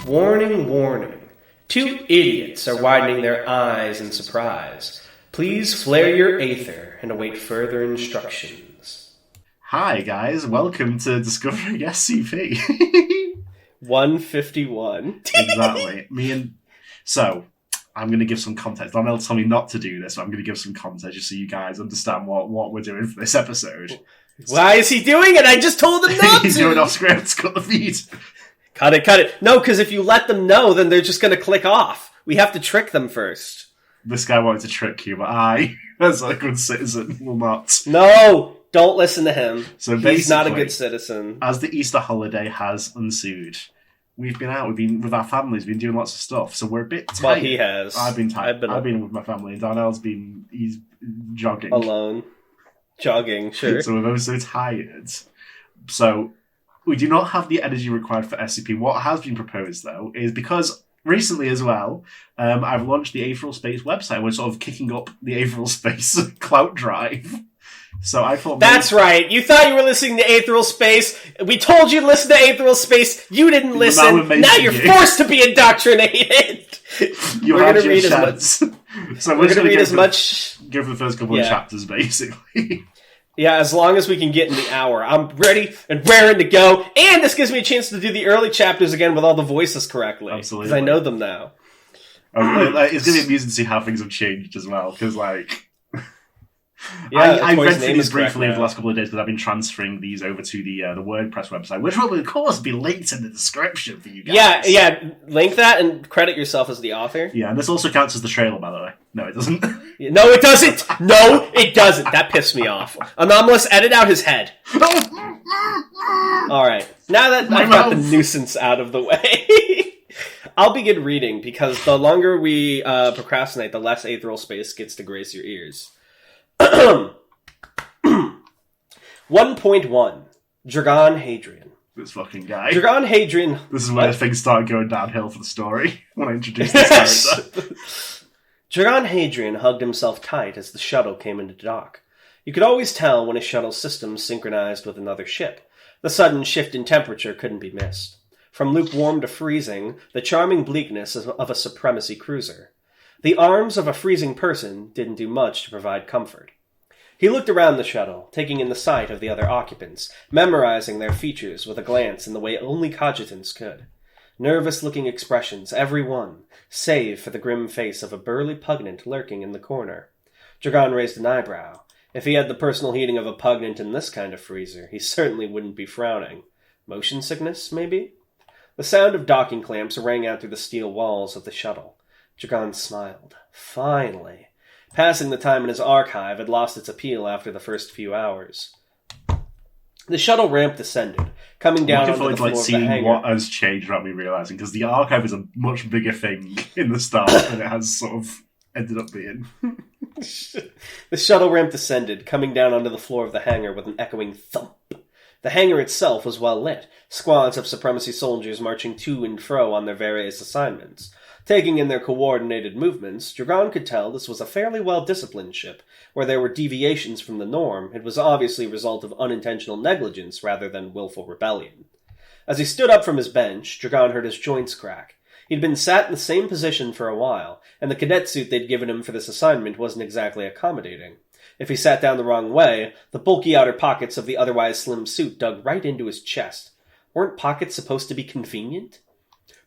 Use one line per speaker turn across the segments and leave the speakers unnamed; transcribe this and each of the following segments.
Warning, warning. Two idiots are widening their eyes in surprise. Please flare your aether and await further instructions.
Hi guys, welcome to Discovering SCP.
151.
Exactly. So, I'm going to give some context. Donnell told me not to do this, but I'm going to give some context just so you guys understand what we're doing for this episode.
Why is he doing it? I just told him not to!
He's doing off script, cut the feed.
Cut it. No, because if you let them know, then they're just going to click off. We have to trick them first.
This guy wanted to trick you, but I, as a good citizen, will not.
No! Don't listen to him.
So
he's not a good citizen.
As the Easter holiday has ensued, we've been with our families, been doing lots of stuff, so we're a bit tired.
Well, he has.
I've been tired. I've been with my family, and Darnell's he's jogging.
Alone. Jogging, sure.
So we're both so tired. So we do not have the energy required for SCP. What has been proposed, though, is because recently as well, I've launched the Ethereal Space website. We're sort of kicking up the Ethereal Space clout drive. So I thought...
That's right. You thought you were listening to Ethereal Space. We told you to listen to Ethereal Space. You didn't listen. Now you're forced to be indoctrinated.
We're going to read as much... So
we're going to read as much...
Go for the first couple of chapters, basically.
Yeah, as long as we can get in the hour. I'm ready and raring to go. And this gives me a chance to do the early chapters again with all the voices correctly.
Absolutely.
Because I know them now.
It's going to be amusing to see how things have changed as well. Because,
yeah,
I read through these briefly over the last couple of days because I've been transferring these over to the WordPress website, which will, of course, be linked in the description for you guys.
Yeah, link that and credit yourself as the author.
Yeah, and this also counts as the trailer, by the way. No, it doesn't.
No, it doesn't! No, it doesn't! That pissed me off. Anomalous, edit out his head. Alright, now that I've got the nuisance out of the way, I'll begin reading, because the longer we procrastinate, the less Ethereal Space gets to grace your ears. 1.1 Dragon Hadrian.
This fucking guy.
Dragon Hadrian.
This is where things started going downhill for the story when I introduced this character.
Dragon Hadrian hugged himself tight as the shuttle came into dock. You could always tell when a shuttle's systems synchronized with another ship. The sudden shift in temperature couldn't be missed. From lukewarm to freezing, the charming bleakness of a supremacy cruiser. The arms of a freezing person didn't do much to provide comfort. He looked around the shuttle, taking in the sight of the other occupants, memorizing their features with a glance in the way only cogitants could. Nervous-looking expressions, every one, save for the grim face of a burly pugnant lurking in the corner. Dragon raised an eyebrow. If he had the personal heating of a pugnant in this kind of freezer, he certainly wouldn't be frowning. Motion sickness, maybe? The sound of docking clamps rang out through the steel walls of the shuttle. Dragon smiled. Finally. Passing the time in his archive had lost its appeal after the first few hours. The shuttle ramp descended, coming down onto the floor of the hangar.
Seeing what has changed without me realising, because the archive is a much bigger thing in the start than it has sort of ended up being.
The shuttle ramp descended, coming down onto the floor of the hangar with an echoing thump. The hangar itself was well lit, squads of Supremacy soldiers marching to and fro on their various assignments. Taking in their coordinated movements, Dragon could tell this was a fairly well-disciplined ship. Where there were deviations from the norm, it was obviously a result of unintentional negligence rather than willful rebellion. As he stood up from his bench, Dragon heard his joints crack. He'd been sat in the same position for a while, and the cadet suit they'd given him for this assignment wasn't exactly accommodating. If he sat down the wrong way, the bulky outer pockets of the otherwise slim suit dug right into his chest. Weren't pockets supposed to be convenient?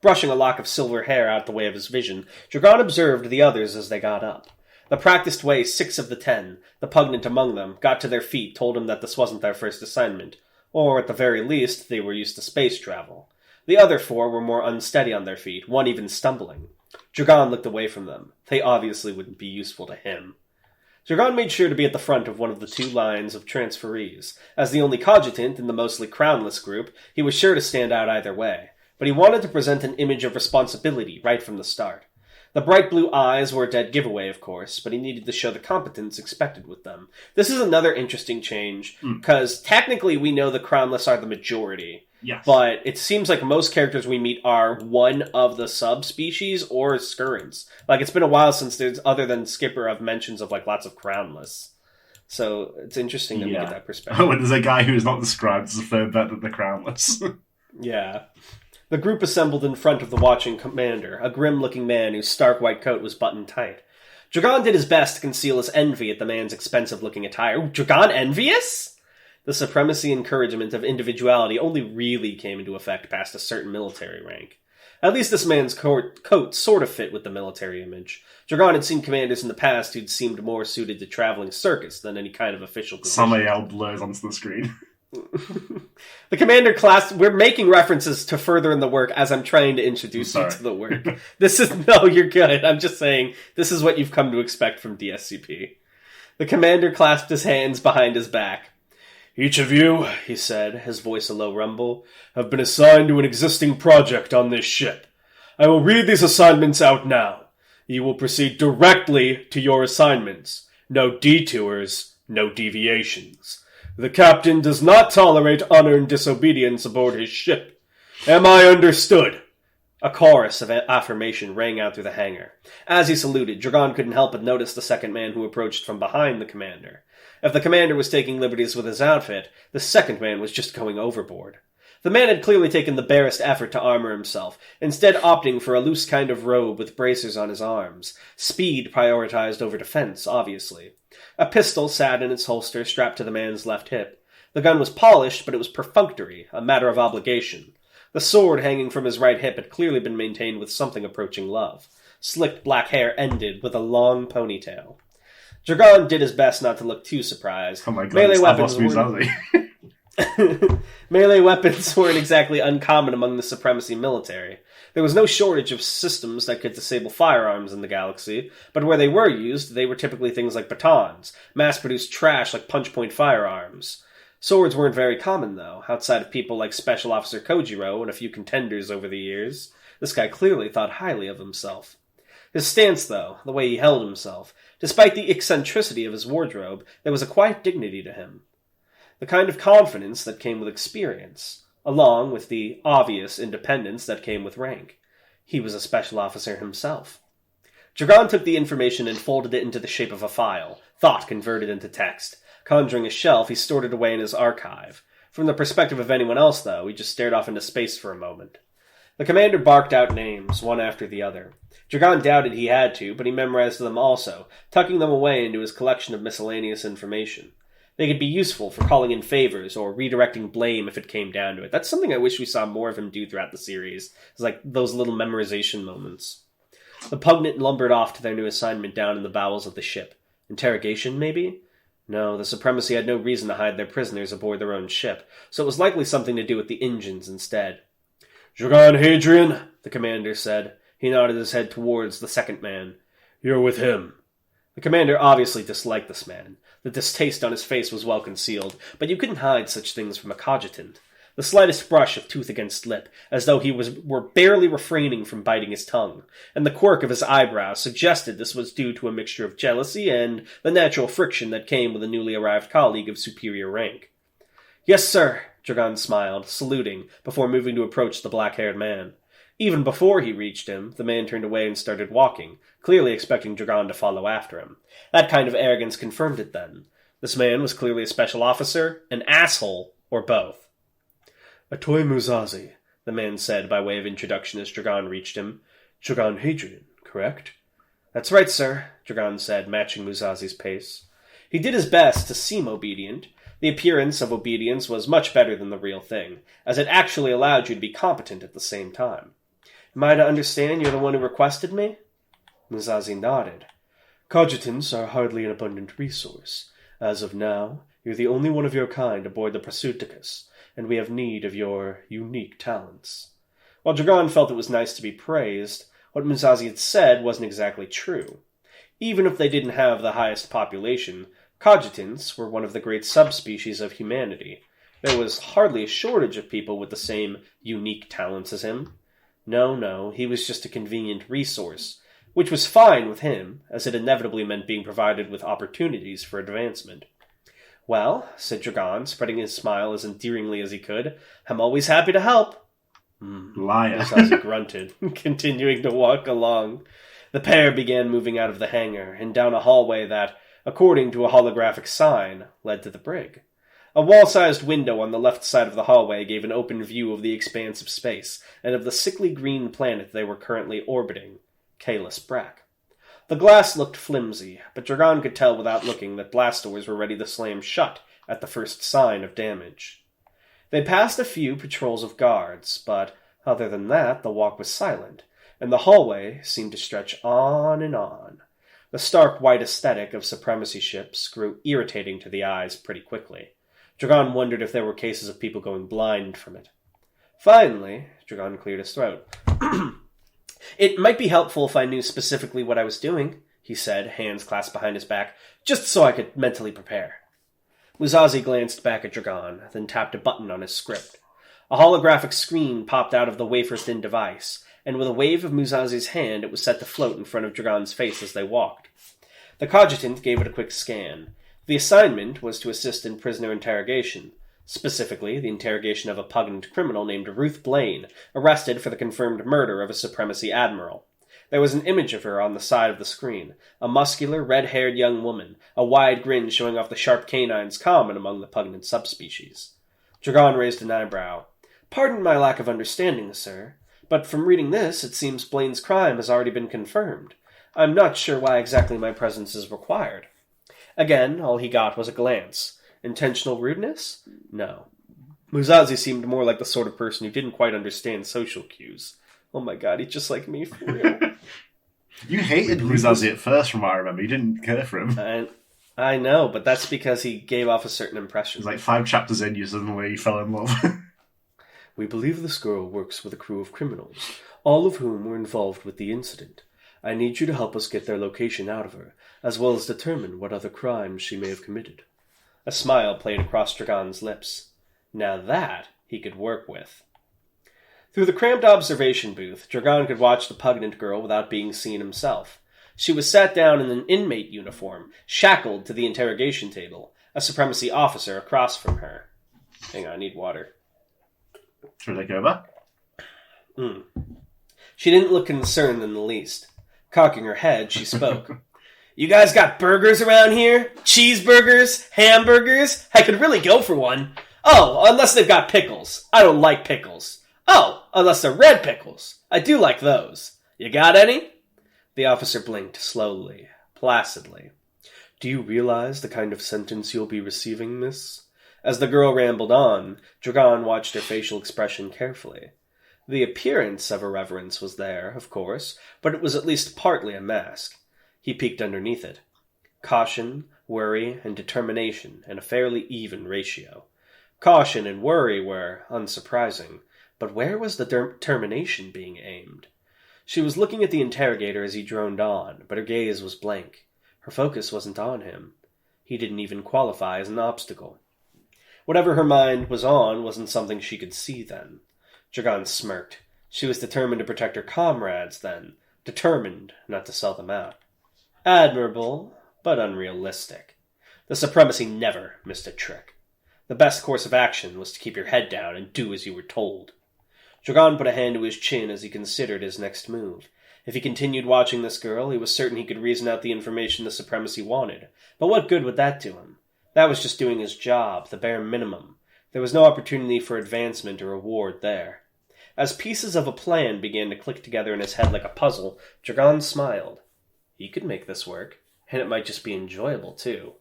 Brushing a lock of silver hair out the way of his vision, Dragon observed the others as they got up. The practiced way 6 of the 10, the pugnant among them, got to their feet told him that this wasn't their first assignment, or at the very least, they were used to space travel. The other 4 were more unsteady on their feet, one even stumbling. Dragon looked away from them. They obviously wouldn't be useful to him. Dragon made sure to be at the front of one of the 2 lines of transferees. As the only cogitant in the mostly crownless group, he was sure to stand out either way. But he wanted to present an image of responsibility right from the start. The bright blue eyes were a dead giveaway, of course, but he needed to show the competence expected with them. This is another interesting change, because technically we know the crownless are the majority.
Yes.
But it seems like most characters we meet are one of the subspecies or scurrants. It's been a while since there's, other than Skipper, of mentions of lots of crownless. So it's interesting that we get that perspective.
Oh, and there's a guy who's not described as a fair bet that they're crownless.
Yeah. The group assembled in front of the watching commander, a grim-looking man whose stark white coat was buttoned tight. Dragon did his best to conceal his envy at the man's expensive-looking attire. Dragon envious? The supremacy encouragement of individuality only really came into effect past a certain military rank. At least this man's coat sort of fit with the military image. Dragon had seen commanders in the past who'd seemed more suited to traveling circus than any kind of official position.
Samael blurs onto the screen.
The commander class, we're making references to further in the work as I'm trying to introduce you to the work. No, you're good. I'm just saying, this is what you've come to expect from DSCP. The commander clasped his hands behind his back. Each of you, he said, his voice a low rumble, have been assigned to an existing project on this ship. I will read these assignments out now. You will proceed directly to your assignments. No detours, no deviations. The captain does not tolerate unearned disobedience aboard his ship. Am I understood? A chorus of affirmation rang out through the hangar. As he saluted, Dragon couldn't help but notice the second man who approached from behind the commander. If the commander was taking liberties with his outfit, the second man was just going overboard. The man had clearly taken the barest effort to armor himself, instead opting for a loose kind of robe with bracers on his arms. Speed prioritized over defense, obviously. A pistol sat in its holster strapped to the man's left hip. The gun was polished, but it was perfunctory, a matter of obligation. The sword hanging from his right hip had clearly been maintained with something approaching love. Slicked black hair ended with a long ponytail. Dragon did his best not to look too surprised.
Oh my god,
Melee weapons weren't exactly uncommon among the supremacy military. There was no shortage of systems that could disable firearms in the galaxy, but where they were used, they were typically things like batons, mass-produced trash like punch-point firearms. Swords weren't very common, though, outside of people like Special Officer Kojiro and a few contenders over the years. This guy clearly thought highly of himself. His stance, though, the way he held himself, despite the eccentricity of his wardrobe, there was a quiet dignity to him. The kind of confidence that came with experience, along with the obvious independence that came with rank. He was a special officer himself. Dragon took the information and folded it into the shape of a file, thought converted into text. Conjuring a shelf, he stored it away in his archive. From the perspective of anyone else, though, he just stared off into space for a moment. The commander barked out names, one after the other. Dragon doubted he had to, but he memorized them also, tucking them away into his collection of miscellaneous information. They could be useful for calling in favors or redirecting blame if it came down to it. That's something I wish we saw more of him do throughout the series. It's like those little memorization moments. The Pugnant lumbered off to their new assignment down in the bowels of the ship. Interrogation, maybe? No, the Supremacy had no reason to hide their prisoners aboard their own ship, so it was likely something to do with the engines instead. Dragon Hadrian, the commander said. He nodded his head towards the second man. You're with him. The commander obviously disliked this man. The distaste on his face was well concealed, but you couldn't hide such things from a cogitant. The slightest brush of tooth against lip, as though he were barely refraining from biting his tongue, and the quirk of his eyebrows suggested this was due to a mixture of jealousy and the natural friction that came with a newly arrived colleague of superior rank. Yes, sir, Dragon smiled, saluting, before moving to approach the black-haired man. Even before he reached him, the man turned away and started walking, clearly expecting Dragon to follow after him. That kind of arrogance confirmed it then. This man was clearly a special officer, an asshole, or both. Atoy Muzazi, the man said by way of introduction as Dragon reached him. Dragon Hadrian, correct? That's right, sir, Dragon said, matching Muzazi's pace. He did his best to seem obedient. The appearance of obedience was much better than the real thing, as it actually allowed you to be competent at the same time. Am I to understand you're the one who requested me? Muzazi nodded. Cogitants are hardly an abundant resource. As of now, you're the only one of your kind aboard the Prasuticus, and we have need of your unique talents. While Dragon felt it was nice to be praised, what Muzazi had said wasn't exactly true. Even if they didn't have the highest population, cogitants were one of the great subspecies of humanity. There was hardly a shortage of people with the same unique talents as him. No, he was just a convenient resource, which was fine with him, as it inevitably meant being provided with opportunities for advancement. Well, said Dragon, spreading his smile as endearingly as he could, I'm always happy to help.
Liar.
Musashi grunted, continuing to walk along. The pair began moving out of the hangar and down a hallway that, according to a holographic sign, led to the brig. A wall-sized window on the left side of the hallway gave an open view of the expanse of space, and of the sickly green planet they were currently orbiting, Kalis Brack. The glass looked flimsy, but Dragon could tell without looking that blast doors were ready to slam shut at the first sign of damage. They passed a few patrols of guards, but other than that, the walk was silent, and the hallway seemed to stretch on and on. The stark white aesthetic of supremacy ships grew irritating to the eyes pretty quickly. Dragon wondered if there were cases of people going blind from it. Finally, Dragon cleared his throat. "It might be helpful if I knew specifically what I was doing," he said, hands clasped behind his back, "just so I could mentally prepare." Musashi glanced back at Dragon, then tapped a button on his script. A holographic screen popped out of the wafer-thin device, and with a wave of Musashi's hand, it was set to float in front of Dragon's face as they walked. The cogitant gave it a quick scan. The assignment was to assist in prisoner interrogation, specifically the interrogation of a pungent criminal named Ruth Blaine, arrested for the confirmed murder of a Supremacy Admiral. There was an image of her on the side of the screen, a muscular, red-haired young woman, a wide grin showing off the sharp canines common among the pungent subspecies. Dragon raised an eyebrow. "Pardon my lack of understanding, sir, but from reading this, it seems Blaine's crime has already been confirmed. I'm not sure why exactly my presence is required." Again, all he got was a glance. Intentional rudeness? No. Musashi seemed more like the sort of person who didn't quite understand social cues. Oh my god, he's just like me, for real.
You hated Musashi at first, from what I remember. You didn't care for him.
I know, but that's because he gave off a certain impression.
It was like 5 chapters in, you suddenly fell in love.
"We believe this girl works with a crew of criminals, all of whom were involved with the incident. I need you to help us get their location out of her, as well as determine what other crimes she may have committed." A smile played across Dragon's lips. Now that he could work with. Through the cramped observation booth, Dragon could watch the pungent girl without being seen himself. She was sat down in an inmate uniform, shackled to the interrogation table, a Supremacy officer across from her. Hang on, I need water.
Should I take over?
She didn't look concerned in the least. Cocking her head, she spoke. "You guys got burgers around here? Cheeseburgers? Hamburgers? I could really go for one. Oh, unless they've got pickles. I don't like pickles. Oh, unless they're red pickles. I do like those. You got any?" The officer blinked slowly, placidly. "Do you realize the kind of sentence you'll be receiving, miss?" As the girl rambled on, Dragon watched her facial expression carefully. The appearance of irreverence was there, of course, but it was at least partly a mask. He peeked underneath it. Caution, worry, and determination in a fairly even ratio. Caution and worry were unsurprising, but where was the determination being aimed? She was looking at the interrogator as he droned on, but her gaze was blank. Her focus wasn't on him. He didn't even qualify as an obstacle. Whatever her mind was on wasn't something she could see then. Dragon smirked. She was determined to protect her comrades then, determined not to sell them out. Admirable, but unrealistic. The Supremacy never missed a trick. The best course of action was to keep your head down and do as you were told. Dragon put a hand to his chin as he considered his next move. If he continued watching this girl, he was certain he could reason out the information the Supremacy wanted. But what good would that do him? That was just doing his job, the bare minimum. There was no opportunity for advancement or reward there. As pieces of a plan began to click together in his head like a puzzle, Dragon smiled. He could make this work, and it might just be enjoyable, too.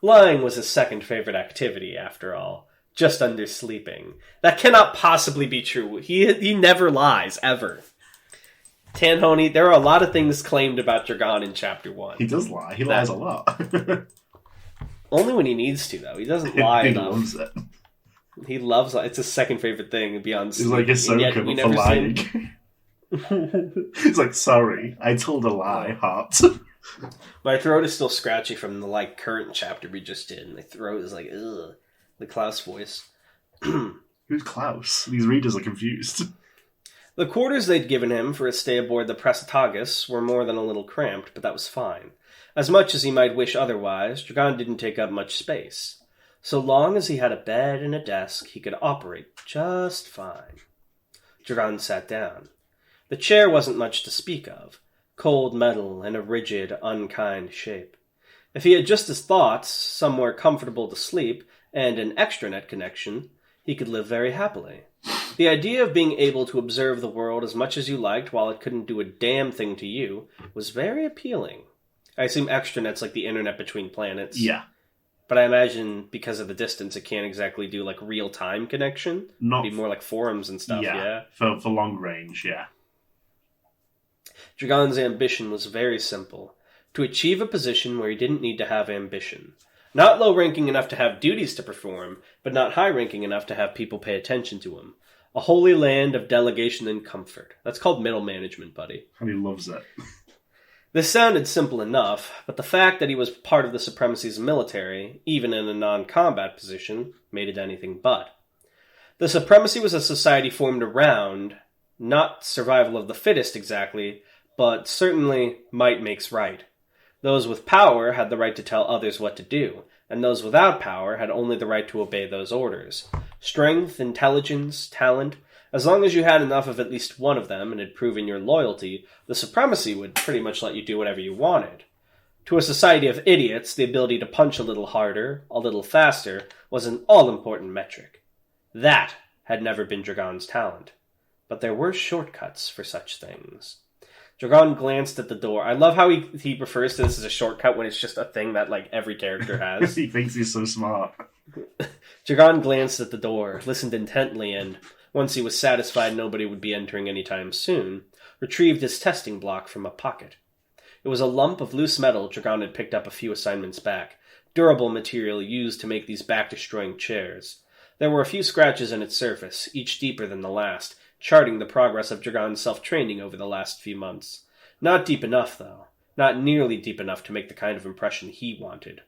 Lying was his second favorite activity, after all, just under sleeping. That cannot possibly be true. He never lies, ever. Tanhoney, there are a lot of things claimed about Dragon in Chapter 1.
He does lie. He lies a lot.
Only when he needs to, though. He doesn't lie enough.
He loves it.
He loves it. It's his second favorite thing beyond sleeping.
He's like a Ahsoka for lying. He's like, "Sorry, I told a lie, heart."
My throat is still scratchy from the current chapter we just did. My throat is like, ugh. The Klaus voice.
Who's Klaus? These readers are confused.
The quarters they'd given him for his stay aboard the Pressatagus were more than a little cramped, but that was fine. As much as he might wish otherwise, Dragon didn't take up much space. So long as he had a bed and a desk, he could operate just fine. Dragon sat down. The chair wasn't much to speak of. Cold metal and a rigid, unkind shape. If he had just his thoughts, somewhere comfortable to sleep, and an extranet connection, he could live very happily. The idea of being able to observe the world as much as you liked while it couldn't do a damn thing to you was very appealing. I assume extranet's like the internet between planets.
Yeah.
But I imagine because of the distance, it can't exactly do like real-time connection. It'd be more like forums and stuff, yeah?
For long range, yeah.
Dragon's ambition was very simple. To achieve a position where he didn't need to have ambition. Not low-ranking enough to have duties to perform, but not high-ranking enough to have people pay attention to him. A holy land of delegation and comfort. That's called middle management, buddy.
And he loves it.
This sounded simple enough, but the fact that he was part of the Supremacy's military, even in a non-combat position, made it anything but. The Supremacy was a society formed around, not survival of the fittest exactly, but certainly might makes right. Those with power had the right to tell others what to do, and those without power had only the right to obey those orders. Strength, intelligence, talent, as long as you had enough of at least one of them and had proven your loyalty, the Supremacy would pretty much let you do whatever you wanted. To a society of idiots, the ability to punch a little harder, a little faster, was an all-important metric. That had never been Dragon's talent. But there were shortcuts for such things. Dragon glanced at the door. I love how he refers to this as a shortcut when it's just a thing that like every character has.
He thinks he's so smart.
Dragon glanced at the door, listened intently, and, once he was satisfied nobody would be entering any time soon, retrieved his testing block from a pocket. It was a lump of loose metal Dragon had picked up a few assignments back, durable material used to make these back-destroying chairs. There were a few scratches in its surface, each deeper than the last, charting the progress of Dragon's self-training over the last few months. Not deep enough, though. Not nearly deep enough to make the kind of impression he wanted.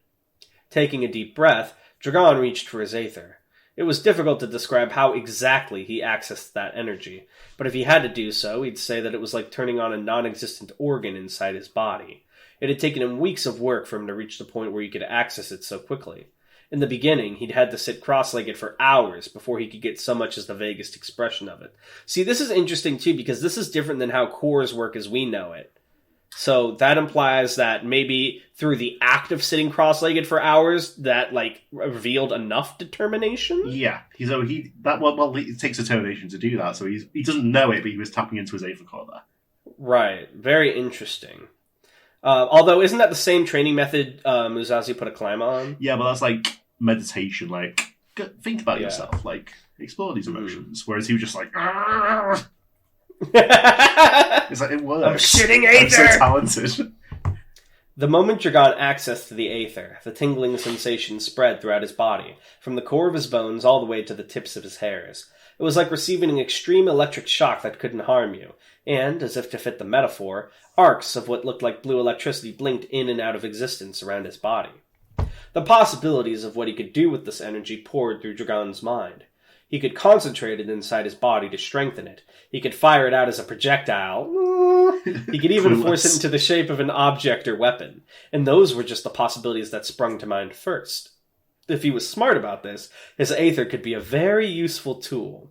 Taking a deep breath, Dragon reached for his aether. It was difficult to describe how exactly he accessed that energy, but if he had to do so, he'd say that it was like turning on a non-existent organ inside his body. It had taken him weeks of work for him to reach the point where he could access it so quickly. In the beginning, he'd had to sit cross-legged for hours before he could get so much as the vaguest expression of it. See, this is interesting, too, because this is different than how cores work as we know it. So that implies that maybe through the act of sitting cross-legged for hours, that, like, revealed enough determination?
Yeah. It takes determination to do that, so he doesn't know it, but he was tapping into his aether core there.
Right. Very interesting. Although, isn't that the same training method Musashi put a climb on?
Yeah, but that's like meditation, like, think about yourself, like, explore these emotions. Whereas he was just like, it's like, it works.
I'm shitting aether!
I'm so talented.
The moment Dragon accessed the aether, the tingling sensation spread throughout his body, from the core of his bones all the way to the tips of his hairs. It was like receiving an extreme electric shock that couldn't harm you, and, as if to fit the metaphor, arcs of what looked like blue electricity blinked in and out of existence around his body. The possibilities of what he could do with this energy poured through Dragon's mind. He could concentrate it inside his body to strengthen it. He could fire it out as a projectile. He could even force it into the shape of an object or weapon. And those were just the possibilities that sprung to mind first. If he was smart about this, his aether could be a very useful tool.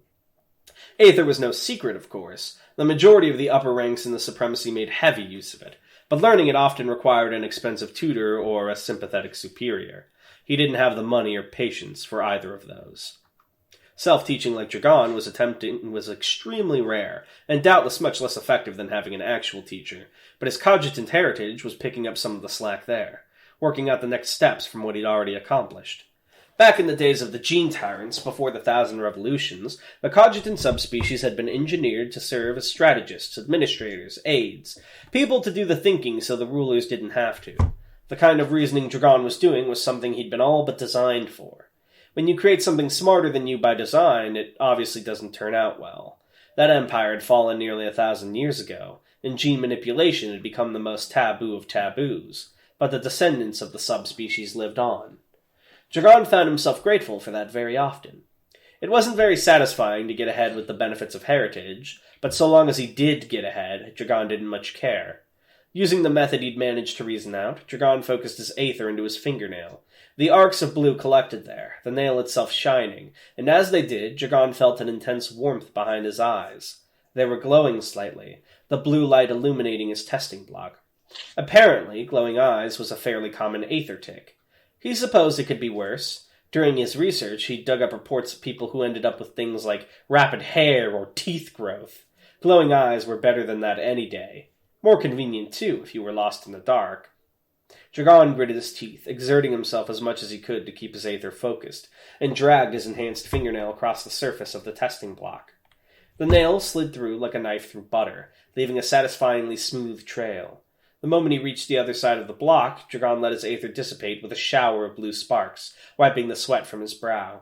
Aether was no secret, of course. The majority of the upper ranks in the Supremacy made heavy use of it, but learning it often required an expensive tutor or a sympathetic superior. He didn't have the money or patience for either of those. Self-teaching like Dragon was extremely rare, and doubtless much less effective than having an actual teacher, but his cogitant heritage was picking up some of the slack there, working out the next steps from what he'd already accomplished. Back in the days of the Gene Tyrants, before the 1,000 Revolutions, the cogitant subspecies had been engineered to serve as strategists, administrators, aides, people to do the thinking so the rulers didn't have to. The kind of reasoning Dragon was doing was something he'd been all but designed for. When you create something smarter than you by design, it obviously doesn't turn out well. That empire had fallen nearly 1,000 years ago, and gene manipulation had become the most taboo of taboos, but the descendants of the subspecies lived on. Dragon found himself grateful for that very often. It wasn't very satisfying to get ahead with the benefits of heritage, but so long as he did get ahead, Dragon didn't much care. Using the method he'd managed to reason out, Dragon focused his aether into his fingernail. The arcs of blue collected there, the nail itself shining, and as they did, Dragon felt an intense warmth behind his eyes. They were glowing slightly, the blue light illuminating his testing block. Apparently, glowing eyes was a fairly common aether tick. He supposed it could be worse. During his research, he dug up reports of people who ended up with things like rapid hair or teeth growth. Glowing eyes were better than that any day. More convenient, too, if you were lost in the dark. Dragon gritted his teeth, exerting himself as much as he could to keep his aether focused, and dragged his enhanced fingernail across the surface of the testing block. The nail slid through like a knife through butter, leaving a satisfyingly smooth trail. The moment he reached the other side of the block, Dragon let his aether dissipate with a shower of blue sparks, wiping the sweat from his brow.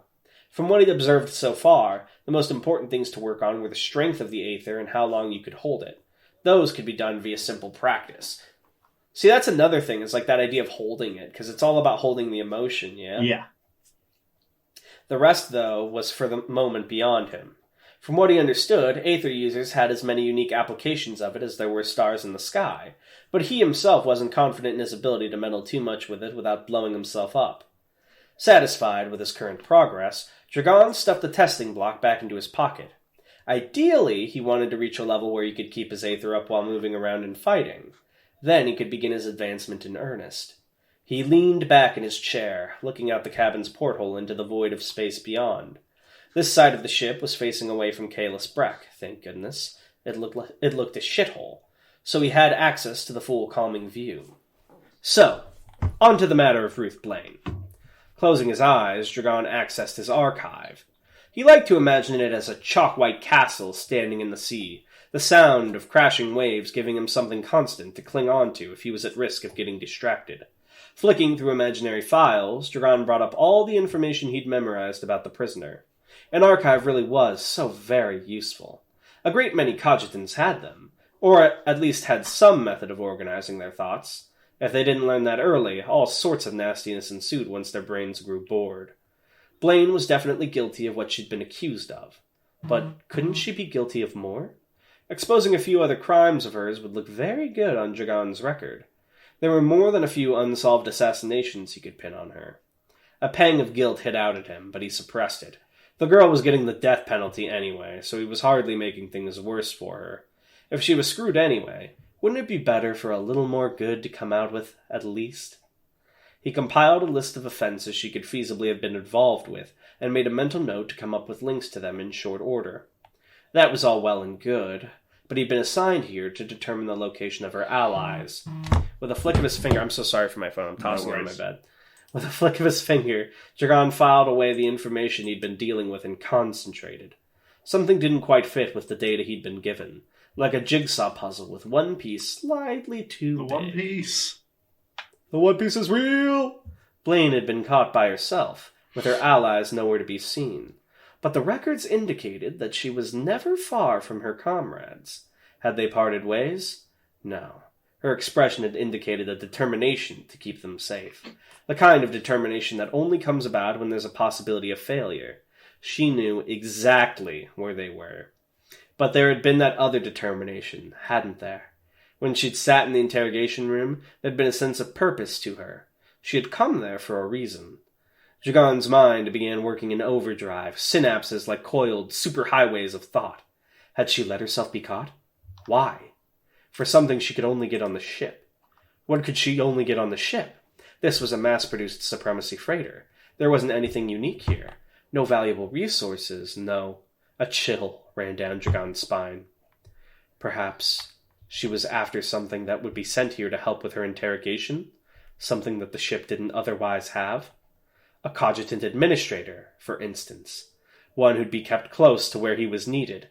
From what he'd observed so far, the most important things to work on were the strength of the aether and how long you could hold it. Those could be done via simple practice. See, that's another thing, is like that idea of holding it, because it's all about holding the emotion, yeah?
Yeah.
The rest, though, was for the moment beyond him. From what he understood, aether users had as many unique applications of it as there were stars in the sky, but he himself wasn't confident in his ability to meddle too much with it without blowing himself up. Satisfied with his current progress, Dragon stuffed the testing block back into his pocket. Ideally, he wanted to reach a level where he could keep his aether up while moving around and fighting. Then he could begin his advancement in earnest. He leaned back in his chair, looking out the cabin's porthole into the void of space beyond. This side of the ship was facing away from Kalis Breck, thank goodness. It looked a shithole, so he had access to the full calming view. So, on to the matter of Ruth Blaine. Closing his eyes, Dragon accessed his archive. He liked to imagine it as a chalk-white castle standing in the sea, the sound of crashing waves giving him something constant to cling on to if he was at risk of getting distracted. Flicking through imaginary files, Dragon brought up all the information he'd memorized about the prisoner. An archive really was so very useful. A great many cogitans had them, or at least had some method of organizing their thoughts. If they didn't learn that early, all sorts of nastiness ensued once their brains grew bored. Blaine was definitely guilty of what she'd been accused of. But couldn't she be guilty of more? Exposing a few other crimes of hers would look very good on Dragon's record. There were more than a few unsolved assassinations he could pin on her. A pang of guilt hit out at him, but he suppressed it. The girl was getting the death penalty anyway, so he was hardly making things worse for her. If she was screwed anyway, wouldn't it be better for a little more good to come out with, at least? He compiled a list of offenses she could feasibly have been involved with, and made a mental note to come up with links to them in short order. That was all well and good, but he'd been assigned here to determine the location of her allies. With a flick of his finger... I'm so sorry for my phone, I'm tossing it on my bed. With a flick of his finger, Dragon filed away the information he'd been dealing with and concentrated. Something didn't quite fit with the data he'd been given, like a jigsaw puzzle with one piece slightly too big.
The One Piece.
The One Piece is real! Blaine had been caught by herself, with her allies nowhere to be seen. But the records indicated that she was never far from her comrades. Had they parted ways? No. Her expression had indicated a determination to keep them safe. The kind of determination that only comes about when there's a possibility of failure. She knew exactly where they were. But there had been that other determination, hadn't there? When she'd sat in the interrogation room, there'd been a sense of purpose to her. She had come there for a reason. Dragon's mind began working in overdrive, synapses like coiled superhighways of thought. Had she let herself be caught? Why? For something she could only get on the ship. What could she only get on the ship? This was a mass-produced supremacy freighter. There wasn't anything unique here. No valuable resources, no. A chill ran down Dragon's spine. Perhaps she was after something that would be sent here to help with her interrogation? Something that the ship didn't otherwise have? A cogitant administrator, for instance. One who'd be kept close to where he was needed.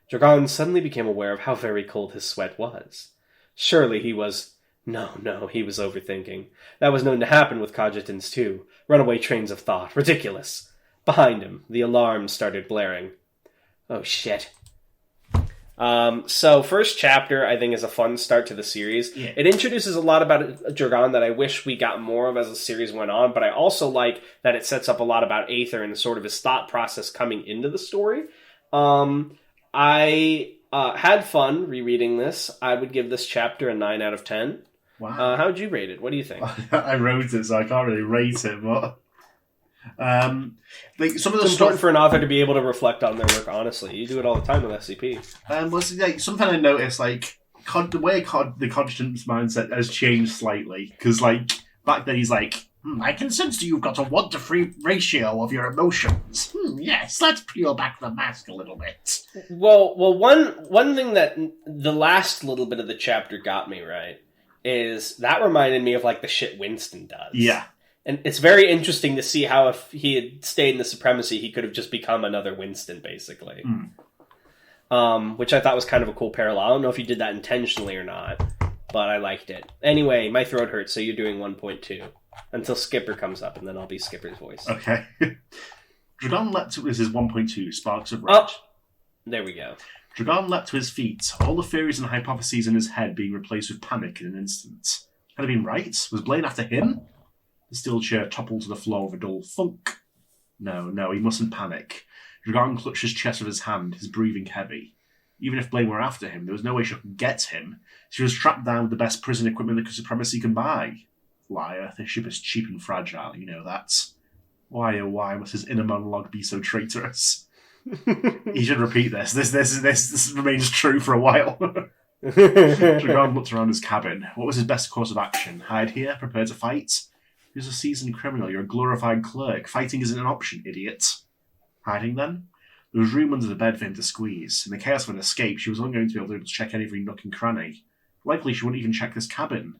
Dragon suddenly became aware of how very cold his sweat was. Surely he was... No, he was overthinking. That was known to happen with cogitants too. Runaway trains of thought. Ridiculous. Behind him, the alarm started blaring. Oh, shit. So first chapter, I think, is a fun start to the series.
Yeah.
It introduces a lot about Dragon that I wish we got more of as the series went on, but I also like that it sets up a lot about Aether and sort of his thought process coming into the story. I had fun rereading this. I would give this chapter a 9 out of 10.
Wow.
How would you rate it? What do you think?
I wrote it, so I can't really rate it, but... like some of the
it's important for an author to be able to reflect on their work honestly. You do it all the time with SCP.
Like something I noticed, like the way the Constant's mindset has changed slightly, because like back then he's like I can sense that you've got a 1-to-3 ratio of your emotions. Yes, let's peel back the mask a little bit.
Well, one thing that the last little bit of the chapter got me right is that reminded me of like the shit Winston does.
Yeah.
And it's very interesting to see how if he had stayed in the Supremacy, he could have just become another Winston, basically. Which I thought was kind of a cool parallel. I don't know if he did that intentionally or not, but I liked it. Anyway, my throat hurts, so you're doing 1.2. Until Skipper comes up, and then I'll be Skipper's voice.
Okay. Dragon leapt to his 1.2, Sparks of Rage.
Oh, there we go.
Dragon leapt to his feet, all the theories and hypotheses in his head being replaced with panic in an instant. Had he been right? Was Blaine after him? The steel chair toppled to the floor with a dull thunk. No, he mustn't panic. Dragon clutched his chest with his hand, his breathing heavy. Even if Blaine were after him, there was no way she could get him. She was strapped down with the best prison equipment the Supremacy can buy. Liar, this ship is cheap and fragile, you know that. Why, oh why must his inner monologue be so traitorous? He should repeat this. This remains true for a while. Dragon looked around his cabin. What was his best course of action? Hide here, prepare to fight? You're a seasoned criminal, you're a glorified clerk. Fighting isn't an option, idiot. Hiding then? There was room under the bed for him to squeeze. In the chaos of an escape, she was only going to be able to check every nook and cranny. Likely she wouldn't even check this cabin.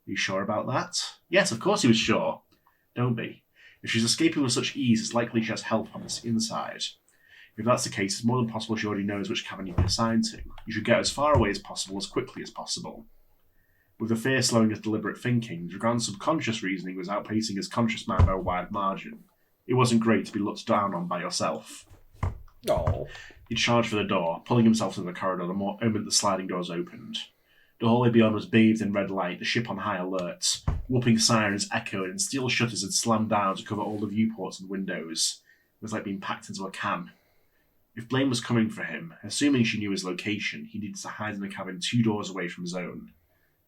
Are you sure about that? Yes, of course he was sure. Don't be. If she's escaping with such ease, it's likely she has help on the inside. If that's the case, it's more than possible she already knows which cabin you've been assigned to. You should get as far away as possible, as quickly as possible. With the fear slowing his deliberate thinking, Dragon's subconscious reasoning was outpacing his conscious mind by a wide margin. It wasn't great to be looked down on by yourself.
Oh.
He charged for the door, pulling himself into the corridor the moment the sliding doors opened. The hallway beyond was bathed in red light, the ship on high alert. Whooping sirens echoed and steel shutters had slammed down to cover all the viewports and windows. It was like being packed into a can. If Blaine was coming for him, assuming she knew his location, he needed to hide in a cabin 2 doors away from his own.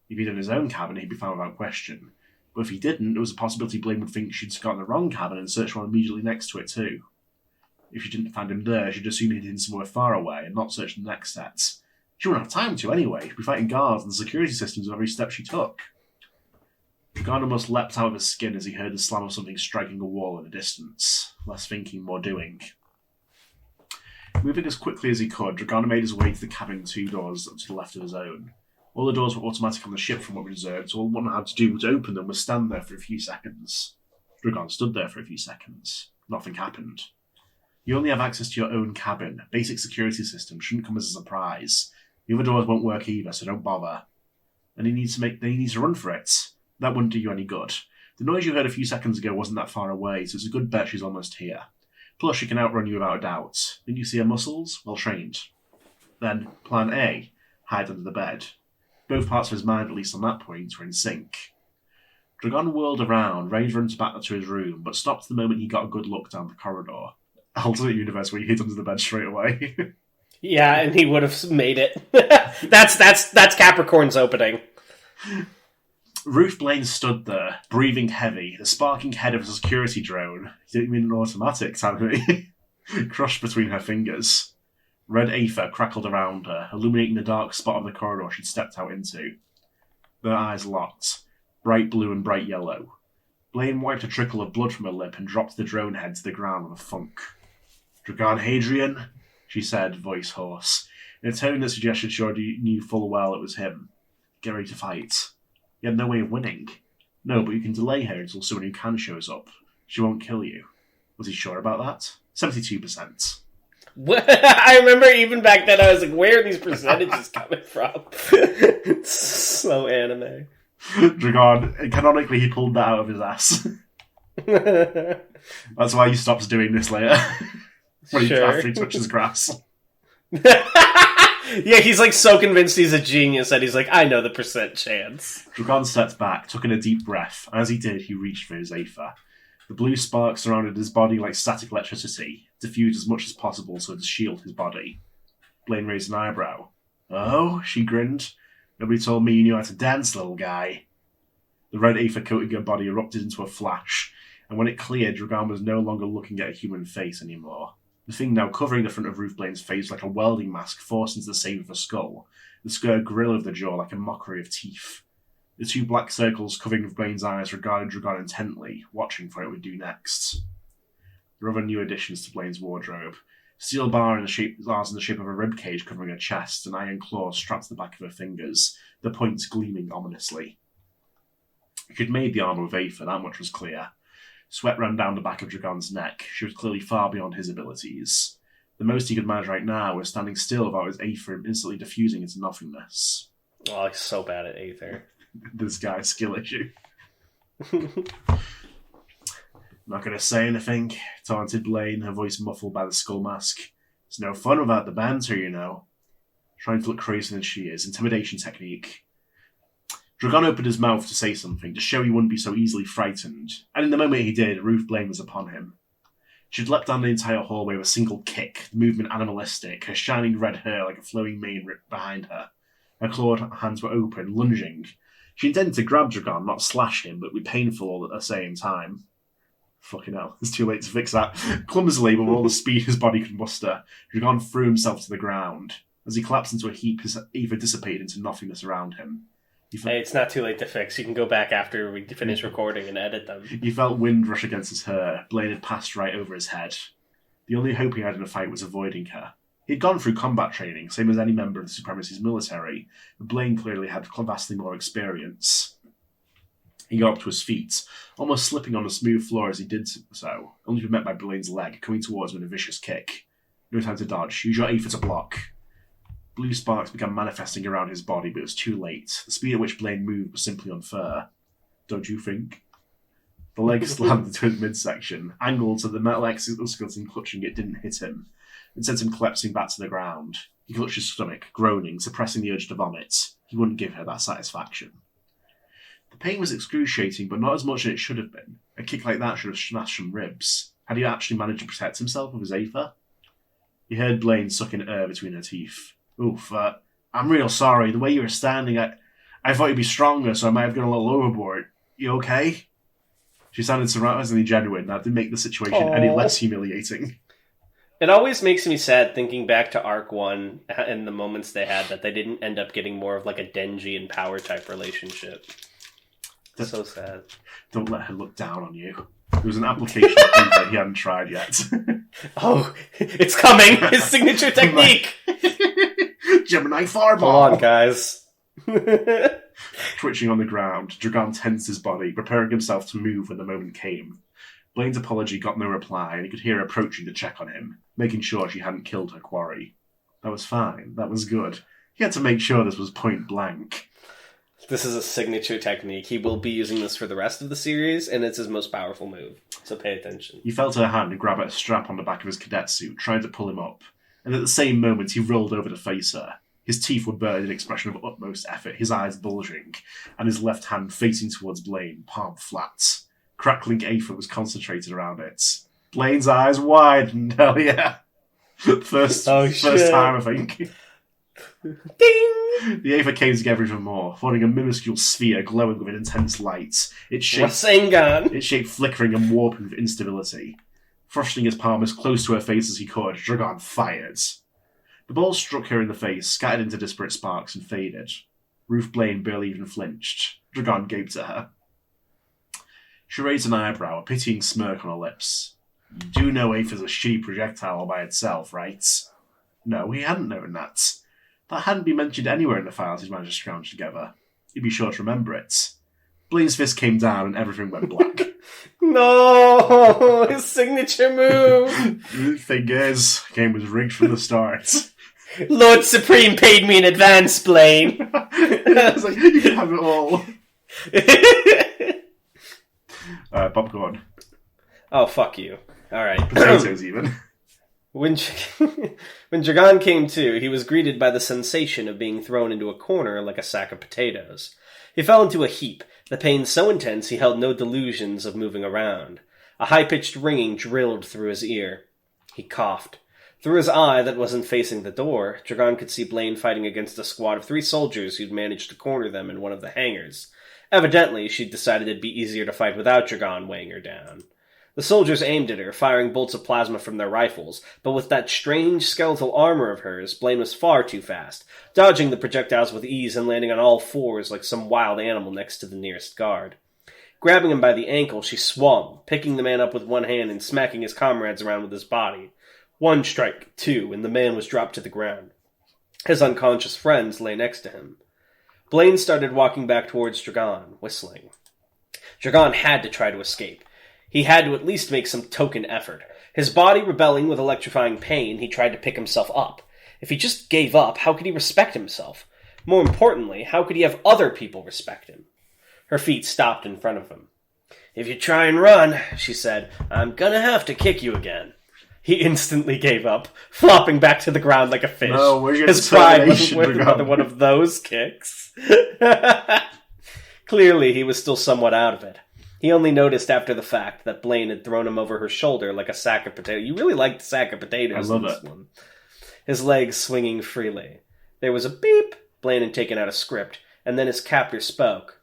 If he'd in his own cabin, he'd be found without question. But if he didn't, there was a possibility Blaine would think she'd gotten the wrong cabin and search one immediately next to it too. If she didn't find him there, she'd assume he'd hidden somewhere far away and not search the next sets. She wouldn't have time to anyway. She'd be fighting guards and the security systems of every step she took. Dragon almost leapt out of his skin as he heard the slam of something striking a wall in the distance. Less thinking, more doing. Moving as quickly as he could, Dragon made his way to the cabin 2 doors to the left of his own. All the doors were automatic on the ship from what we observed, so all one had to do was open them and stand there for a few seconds. Dragon stood there for a few seconds. Nothing happened. You only have access to your own cabin. Basic security system shouldn't come as a surprise. The other doors won't work either, so don't bother. And he needs to run for it. That wouldn't do you any good. The noise you heard a few seconds ago wasn't that far away, so it's a good bet she's almost here. Plus, she can outrun you without a doubt. Didn't you see her muscles? Well trained. Then, plan A, hide under the bed. Both parts of his mind, at least on that point, were in sync. Dragon whirled around, ready to run back to his room, but stopped the moment he got a good look down the corridor. Alternate universe where he hid under the bed straight away.
Yeah, and he would have made it. That's Capricorn's opening.
Ruth Blaine stood there, breathing heavy, the sparking head of a security drone. He didn't mean an automatic, hadn't he? Crushed between her fingers. Red aether crackled around her, illuminating the dark spot of the corridor she'd stepped out into. Their eyes locked, bright blue and bright yellow. Blaine wiped a trickle of blood from her lip and dropped the drone head to the ground with a thunk. Dragon Hadrian, she said, voice hoarse, in a tone that suggested she already knew full well it was him. Get ready to fight. You have no way of winning. No, but you can delay her until someone who can shows up. She won't kill you. Was he sure about that? 72%.
I remember even back then I was like, where are these percentages coming from? It's so anime.
Dragon, canonically he pulled that out of his ass. That's why he stops doing this later. After he touches grass.
Yeah, he's like so convinced he's a genius that he's like, I know the percent chance.
Dragon stepped back, took in a deep breath, and as he did, he reached for his aether. The blue sparks surrounded his body like static electricity, diffused as much as possible so as to shield his body. Blaine raised an eyebrow. Oh, she grinned. Nobody told me you knew how to dance, little guy. The red aether coating her body erupted into a flash, and when it cleared, Dragon was no longer looking at a human face anymore. The thing now covering the front of Ruth Blaine's face like a welding mask forced into the same of her skull, the square grill of the jaw like a mockery of teeth. The two black circles covering Blaine's eyes regarded Dragon intently, watching for what it would do next. There were other new additions to Blaine's wardrobe. Steel bars in the shape of a ribcage covering her chest, and iron claws strapped to the back of her fingers, the points gleaming ominously. She'd made the armour with Aether, that much was clear. Sweat ran down the back of Dragon's neck. She was clearly far beyond his abilities. The most he could manage right now was standing still without his Aether instantly diffusing into nothingness.
Oh, he's so bad at Aether.
This guy's skill issue. Not going to say anything, taunted Blaine, her voice muffled by the skull mask. It's no fun without the banter, you know. Trying to look crazier than she is. Intimidation technique. Dragon opened his mouth to say something, to show he wouldn't be so easily frightened, and in the moment he did, Ruth Blaine was upon him. She'd leapt down the entire hallway with a single kick, the movement animalistic, her shining red hair like a flowing mane ripped behind her. Her clawed hands were open, lunging. She intended to grab Dragon, not slash him, but be painful all at the same time. Fucking hell, it's too late to fix that. Clumsily, but with all the speed his body could muster, Dragon threw himself to the ground. As he collapsed into a heap, his Aether dissipated into nothingness around him.
Hey, it's not too late to fix. You can go back after we finish recording and edit them.
He felt wind rush against his hair. Blaine had passed right over his head. The only hope he had in a fight was avoiding her. He'd gone through combat training, same as any member of the Supremacy's military, but Blaine clearly had vastly more experience. He got up to his feet, almost slipping on the smooth floor as he did so, only to be met by Blaine's leg, coming towards him in a vicious kick. No time to dodge. Use your Aether to block. Blue sparks began manifesting around his body, but it was too late. The speed at which Blaine moved was simply unfair. Don't you think? The leg slammed into his midsection, angled so the metal exoskeleton clutching it didn't hit him, and sent him collapsing back to the ground. He clutched his stomach, groaning, suppressing the urge to vomit. He wouldn't give her that satisfaction. The pain was excruciating, but not as much as it should have been. A kick like that should have smashed some ribs. Had he actually managed to protect himself with his Aether? He heard Blaine sucking air between her teeth. Oof, I'm real sorry. The way you were standing, I thought you'd be stronger, so I might have gone a little overboard. You okay? She sounded surprisingly genuine. That didn't make the situation any less humiliating.
It always makes me sad thinking back to Arc 1 and the moments they had that they didn't end up getting more of like a Denji and Power type relationship. So sad.
Don't let her look down on you. There was an application that he hadn't tried yet.
Oh, it's coming! His signature technique!
Gemini Fireball!
Hold on, guys.
Twitching on the ground, Dragon tensed his body, preparing himself to move when the moment came. Blaine's apology got no reply, and he could hear her approaching to check on him, making sure she hadn't killed her quarry. That was fine. That was good. He had to make sure this was point blank.
This is a signature technique. He will be using this for the rest of the series, and it's his most powerful move. So pay attention.
He felt her hand grab at a strap on the back of his cadet suit, trying to pull him up. And at the same moment, he rolled over to face her. His teeth were bared in an expression of utmost effort, his eyes bulging, and his left hand facing towards Blaine, palm flat. Crackling Aether was concentrated around it. Blaine's eyes widened, hell yeah. First time, I think.
Ding!
The Aether came together even more, forming a minuscule sphere glowing with an intense light. Its shape flickering and warping with instability. Thrusting his palm as close to her face as he could, Dragon fired. The ball struck her in the face, scattered into disparate sparks, and faded. Ruth Blaine barely even flinched. Dragon gaped at her. She raised an eyebrow, a pitying smirk on her lips. You do know Aether's a shitty projectile all by itself, right? No, he hadn't known that. That hadn't been mentioned anywhere in the files he'd managed to scrounge together. He'd be sure to remember it. Blaine's fist came down and everything went black.
No! His signature move!
The thing is, the game was rigged from the start.
Lord Supreme paid me in advance, Blaine!
I was like, you can have it all. Popcorn.
Oh, fuck you. Alright.
Potatoes, even.
When Dragon came to, he was greeted by the sensation of being thrown into a corner like a sack of potatoes. He fell into a heap, the pain so intense he held no delusions of moving around. A high-pitched ringing drilled through his ear. He coughed. Through his eye that wasn't facing the door, Dragon could see Blaine fighting against a squad of 3 soldiers who'd managed to corner them in one of the hangars. Evidently, she'd decided it'd be easier to fight without Dragon weighing her down. The soldiers aimed at her, firing bolts of plasma from their rifles, but with that strange skeletal armor of hers, Blaine was far too fast, dodging the projectiles with ease and landing on all fours like some wild animal next to the nearest guard. Grabbing him by the ankle, she swung, picking the man up with one hand and smacking his comrades around with his body. One strike, two, and the man was dropped to the ground. His unconscious friends lay next to him. Blaine started walking back towards Dragon, whistling. Dragon had to try to escape. He had to at least make some token effort. His body rebelling with electrifying pain, he tried to pick himself up. If he just gave up, how could he respect himself? More importantly, how could he have other people respect him? Her feet stopped in front of him. "If you try and run," she said, "I'm gonna have to kick you again." He instantly gave up, flopping back to the ground like a fish.
No, we're getting
His pride wasn't worth another one of those kicks. Clearly, he was still somewhat out of it. He only noticed after the fact that Blaine had thrown him over her shoulder like a sack of potatoes. You really liked the sack of potatoes in this one. His legs swinging freely. There was a beep. Blaine had taken out a script, and then his captor spoke.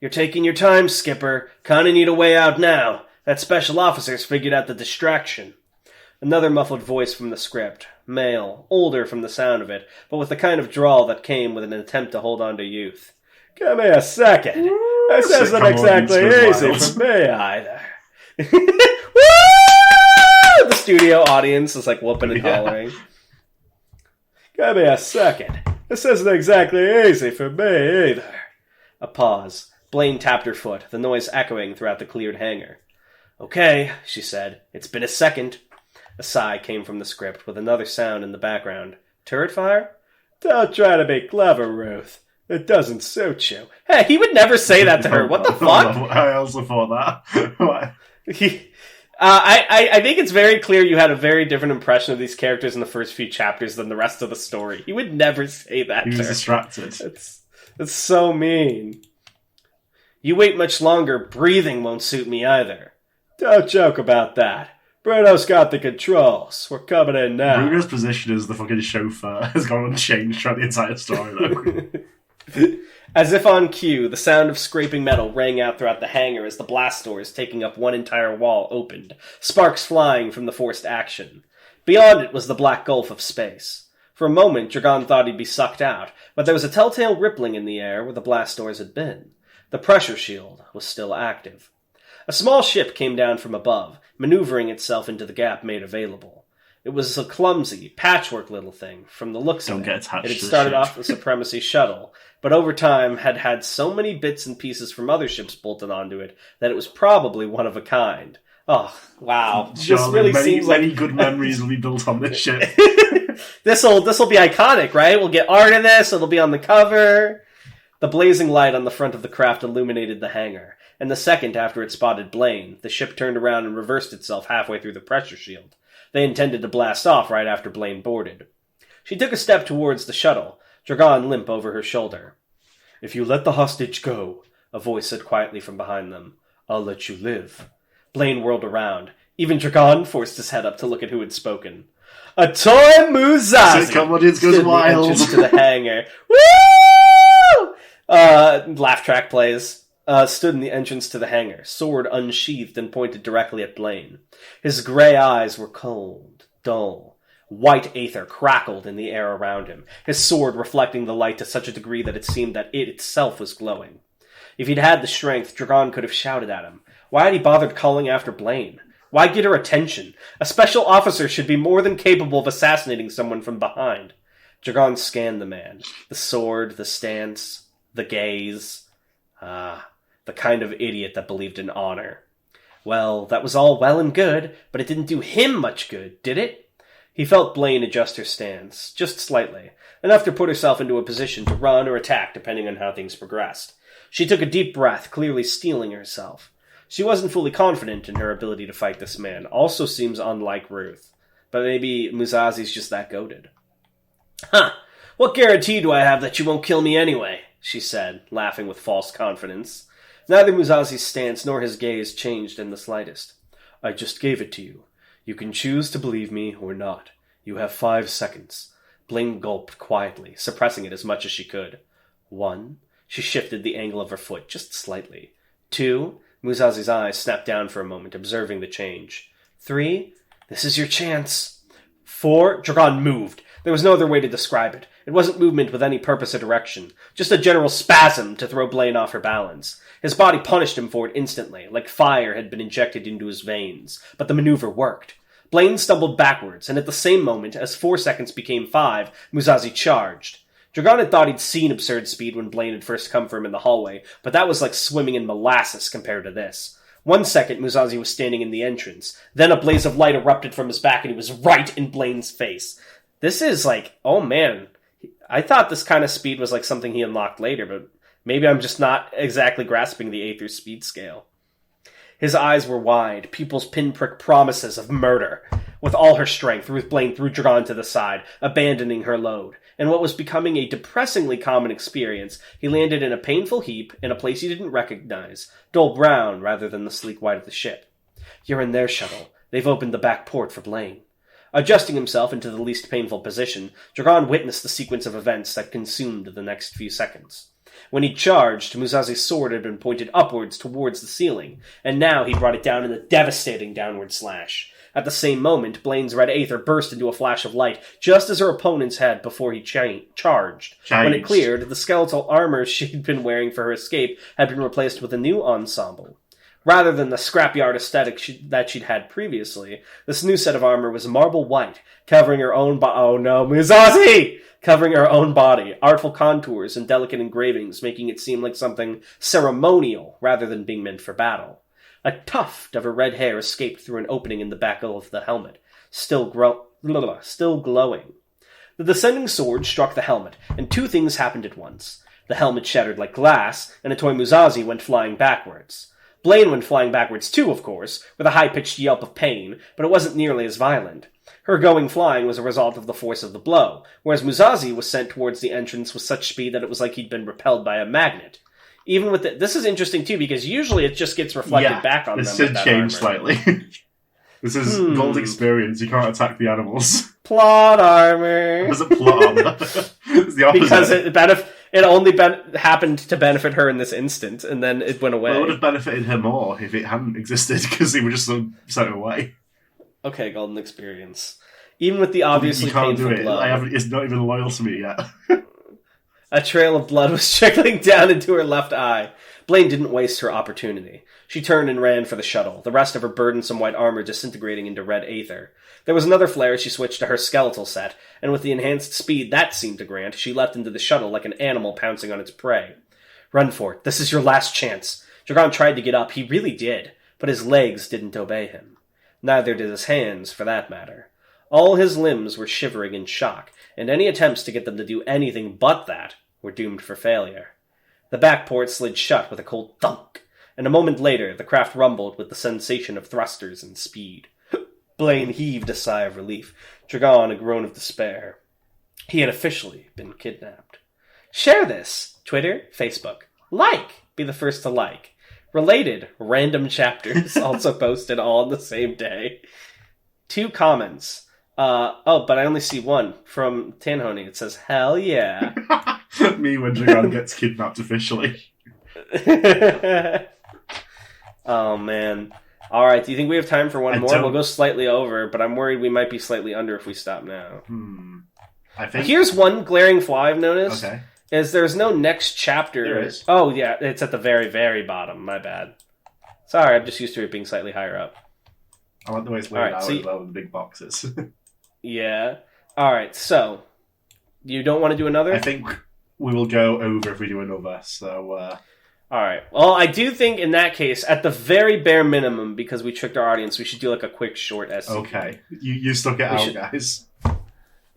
"You're taking your time, Skipper. Kinda need a way out now. That special officer's figured out the distraction." Another muffled voice from the script. Male, older from the sound of it, but with the kind of drawl that came with an attempt to hold on to youth. "Give me a second. This isn't exactly easy for me either." Woo! The studio audience is like whooping and hollering. "Give me a second. This isn't exactly easy for me either." A pause. Blaine tapped her foot, the noise echoing throughout the cleared hangar. "Okay," she said. "It's been a second." A sigh came from the script, with another sound in the background. "Turret fire?" "Don't try to be clever, Ruth. It doesn't suit you." Hey, he would never say that to her. What the fuck?
I also thought that.
I think it's very clear you had a very different impression of these characters in the first few chapters than the rest of the story. He would never say that to her.
He was distracted.
It's so mean. "You wait much longer. Breathing won't suit me either." "Don't joke about that. Bruno's got the controls. We're coming in now."
Bruno's position as the fucking chauffeur has gone unchanged throughout the entire story, though.
As if on cue, the sound of scraping metal rang out throughout the hangar as the blast doors taking up one entire wall opened, sparks flying from the forced action. Beyond it was the black gulf of space. For a moment, Dragon thought he'd be sucked out, but there was a telltale rippling in the air where the blast doors had been. The pressure shield was still active. A small ship came down from above, maneuvering itself into the gap made available. It was a clumsy, patchwork little thing. From the looks of it had started off a Supremacy shuttle, but over time had had so many bits and pieces from other ships bolted onto it that it was probably one of a kind. Oh, wow.
This really seems like many good memories will be built on this ship.
This'll be iconic, right? We'll get art of this, it'll be on the cover. The blazing light on the front of the craft illuminated the hangar, and the second after it spotted Blaine, the ship turned around and reversed itself halfway through the pressure shield. They intended to blast off right after Blaine boarded. She took a step towards the shuttle, Dragon limp over her shoulder. "If you let the hostage go," a voice said quietly from behind them, "I'll let you live." Blaine whirled around. Even Dragon forced his head up to look at who had spoken. Atoy Muzazi!
Come on, it goes wild.
To the hangar. Woo! Laugh track plays. Stood in the entrance to the hangar, sword unsheathed and pointed directly at Blaine. His gray eyes were cold, dull. White aether crackled in the air around him, his sword reflecting the light to such a degree that it seemed that it itself was glowing. If he'd had the strength, Dragon could have shouted at him. Why had he bothered calling after Blaine? Why get her attention? A special officer should be more than capable of assassinating someone from behind. Dragon scanned the man. The sword, the stance, the gaze. The kind of idiot that believed in honor. Well, that was all well and good, but it didn't do him much good, did it? He felt Blaine adjust her stance, just slightly, enough to put herself into a position to run or attack depending on how things progressed. She took a deep breath, clearly steeling herself. She wasn't fully confident in her ability to fight this man, also seems unlike Ruth. But maybe Muzazi's just that goated. "Huh, what guarantee do I have that you won't kill me anyway?" she said, laughing with false confidence. Neither Muzazi's stance nor his gaze changed in the slightest. "I just gave it to you. You can choose to believe me or not. You have 5 seconds. Blaine gulped quietly, suppressing it as much as she could. 1. She shifted the angle of her foot just slightly. 2. Musazi's eyes snapped down for a moment, observing the change. 3. This is your chance. 4. Dragon moved. There was no other way to describe it. It wasn't movement with any purpose or direction, just a general spasm to throw Blaine off her balance. His body punished him for it instantly, like fire had been injected into his veins, but the maneuver worked. Blaine stumbled backwards, and at the same moment, as 4 seconds became 5, Musazi charged. Dragon had thought he'd seen absurd speed when Blaine had first come for him in the hallway, but that was like swimming in molasses compared to this. 1 second, Musazi was standing in the entrance. Then a blaze of light erupted from his back, and he was right in Blaine's face. This is like, oh man, I thought this kind of speed was like something he unlocked later, but maybe I'm just not exactly grasping the Aether speed scale. His eyes were wide, pupils pinprick promises of murder. With all her strength, Ruth Blaine threw Dragon to the side, abandoning her load. In what was becoming a depressingly common experience, he landed in a painful heap in a place he didn't recognize, dull brown rather than the sleek white of the ship. You're in their shuttle. They've opened the back port for Blaine. Adjusting himself into the least painful position, Dragon witnessed the sequence of events that consumed the next few seconds. When he charged, Musazi's sword had been pointed upwards towards the ceiling, and now he brought it down in a devastating downward slash. At the same moment, Blaine's red aether burst into a flash of light, just as her opponent's had before he charged. When it cleared, the skeletal armor she'd been wearing for her escape had been replaced with a new ensemble. Rather than the scrapyard aesthetic that she'd had previously, this new set of armor was marble white, covering her own oh no, Musazi! Covering her own body, artful contours and delicate engravings, making it seem like something ceremonial rather than being meant for battle. A tuft of her red hair escaped through an opening in the back of the helmet, still glowing. The descending sword struck the helmet, and 2 things happened at once. The helmet shattered like glass, and a toy Musazi went flying backwards. Blaine went flying backwards too, of course, with a high-pitched yelp of pain, but it wasn't nearly as violent. Her going flying was a result of the force of the blow, whereas Musazi was sent towards the entrance with such speed that it was like he'd been repelled by a magnet. Even with this is interesting too, because usually it just gets reflected back on them.
This did change slightly. This is gold experience. You can't attack the animals.
Plot armor.
It wasn't plot armor. It's the opposite.
Because it only happened to benefit her in this instant, and then it went away.
Well, it would have benefited her more if it hadn't existed, because he would just sent it away.
Okay, golden experience. Even with the obviously painful blow.
It's not even loyal to me yet.
A trail of blood was trickling down into her left eye. Blaine didn't waste her opportunity. She turned and ran for the shuttle, the rest of her burdensome white armor disintegrating into red aether. There was another flare as she switched to her skeletal set, and with the enhanced speed that seemed to grant, she leapt into the shuttle like an animal pouncing on its prey. Run for it. This is your last chance. Dragon tried to get up. He really did. But his legs didn't obey him. Neither did his hands, for that matter. All his limbs were shivering in shock, and any attempts to get them to do anything but that were doomed for failure. The back port slid shut with a cold thunk, and a moment later the craft rumbled with the sensation of thrusters and speed. Blaine heaved a sigh of relief, Dragon a groan of despair. He had officially been kidnapped. Share this! Twitter, Facebook. Like! Be the first to like. Related, random chapters, also posted all on the same day. 2 comments. But I only see one from Tanhoney. It says, hell yeah.
Me when Dragon gets kidnapped officially.
Oh, man. Alright, do you think we have time for one more? We'll go slightly over, but I'm worried we might be slightly under if we stop now.
I think...
Here's one glaring flaw I've noticed.
Okay.
Is there's no next chapter.
There is.
Oh, yeah, it's at the very, very bottom. My bad. Sorry, I'm just used to it being slightly higher up.
I like the way it's laid out as well with the big boxes.
Yeah. Alright, so, you don't want to do another?
I think we will go over if we do another, so...
Alright, well, I do think in that case, at the very bare minimum, because we tricked our audience, we should do like a quick short SCP.
Okay, you stuck it out, guys.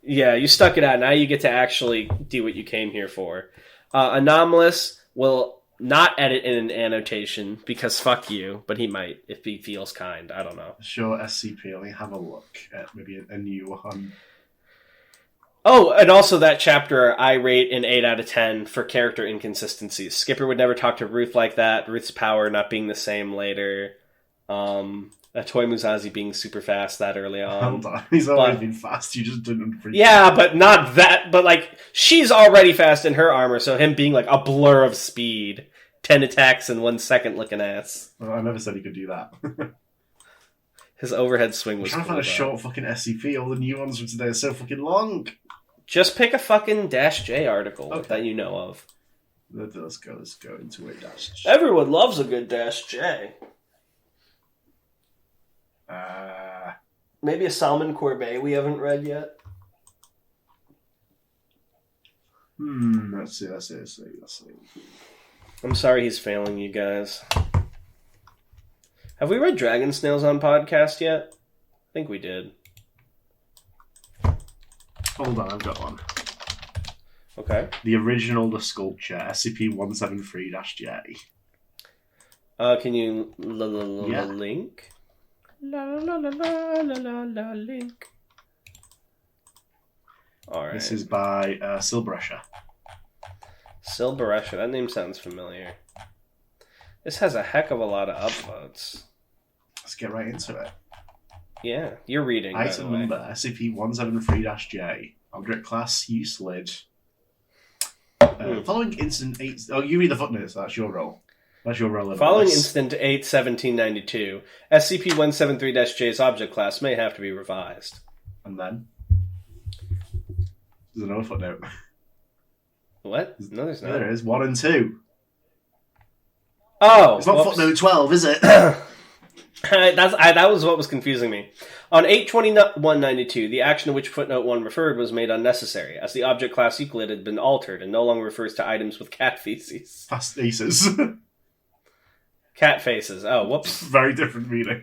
Yeah, you stuck it out. Now you get to actually do what you came here for. Anomalous will not edit in an annotation, because fuck you, but he might, if he feels kind. I don't know.
Sure, SCP, let me have a look at maybe a new one.
Oh, and also that chapter I rate an 8 out of 10 for character inconsistencies. Skipper would never talk to Ruth like that, Ruth's power not being the same later, a toy Musazi being super fast that early on.
Hold on, he's always been fast, you just didn't appreciate it.
Yeah, but not that, but like, she's already fast in her armor, so him being like a blur of speed 10 attacks in 1 second looking ass.
Well, I never said he could do that.
His overhead swing was
I'm trying to find a short fucking SCP. All the new ones from today are so fucking long.
Just pick a fucking -J article that you know of.
Let's go into a -J.
Everyone loves a good -J. Maybe a Salmon Courbet we haven't read yet.
Let's see.
I'm sorry he's failing you guys. Have we read Dragon Snails on podcast yet? I think we did.
Hold on, I've got one.
Okay.
The original The Sculpture, SCP-173-J.
Can you link? Link. Alright.
This is by Silberesher.
Silberesher, that name sounds familiar. This has a heck of a lot of upvotes.
Let's get right into it.
Yeah, you're reading.
Item number SCP-173-J. Object class Uselid. Following incident 8. Oh, you read the footnotes. That's your role. Following
incident 8/1792, SCP-173-J's object class may have to be revised.
And then there's another footnote.
What? No, there's not.
There is 1 and 2.
Oh,
it's not footnote 12, is it?
That was what was confusing me. On 8/21/92, the action to which footnote 1 referred was made unnecessary, as the object class Euclid had been altered and no longer refers to items with cat feces.
Fast aces.
Cat faces. Oh, whoops.
Very different meaning.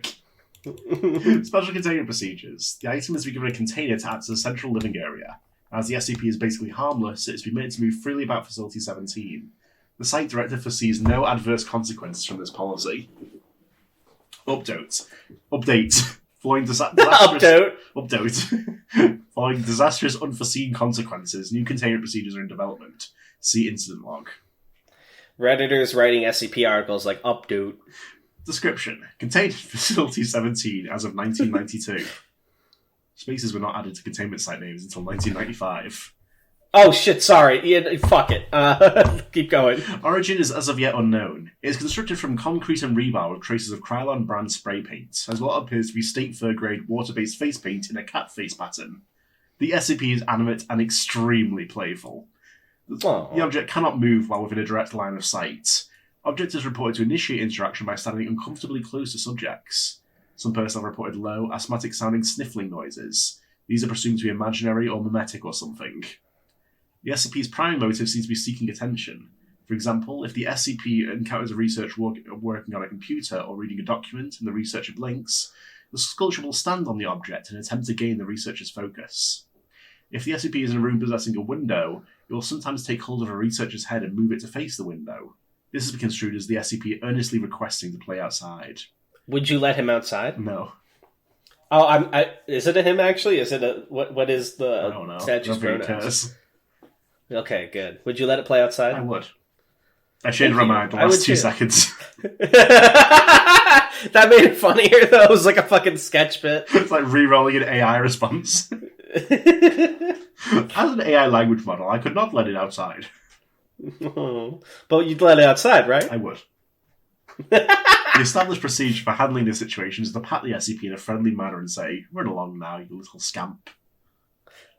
Special containment procedures. The item is to be given a container to act as a central living area. As the SCP is basically harmless, it is to be made to move freely about Facility 17. The site director foresees no adverse consequences from this policy. Update. Following Following disastrous unforeseen consequences, new containment procedures are in development. See incident log.
Redditors writing SCP articles like update.
Description. Contained in Facility 17 as of 1992. Spaces were not added to containment site names until 1995.
Oh shit, sorry. Yeah, fuck it. Keep going.
Origin is as of yet unknown. It is constructed from concrete and rebar with traces of Krylon brand spray paint, as what appears to be state fur grade water-based face paint in a cat face pattern. The SCP is animate and extremely playful.
Aww.
The object cannot move while within a direct line of sight. Object is reported to initiate interaction by standing uncomfortably close to subjects. Some personnel reported low, asthmatic-sounding sniffling noises. These are presumed to be imaginary or mimetic or something. The SCP's primary motive seems to be seeking attention. For example, if the SCP encounters a researcher working on a computer or reading a document and the researcher blinks, the sculpture will stand on the object and attempt to gain the researcher's focus. If the SCP is in a room possessing a window, it will sometimes take hold of a researcher's head and move it to face the window. This is construed as the SCP earnestly requesting to play outside.
Would you let him outside?
No.
Oh, is it a him actually? Is it a what is the
I don't know.
statue's pronouns? Okay, good. Would you let it play outside?
I would. I changed my mind the last 2 seconds.
That made it funnier, though. It was like a fucking sketch bit.
It's like re-rolling an AI response. As an AI language model, I could not let it outside.
But you'd let it outside, right?
I would. The established procedure for handling this situation is to pat the SCP in a friendly manner and say, "Run along now, you little scamp."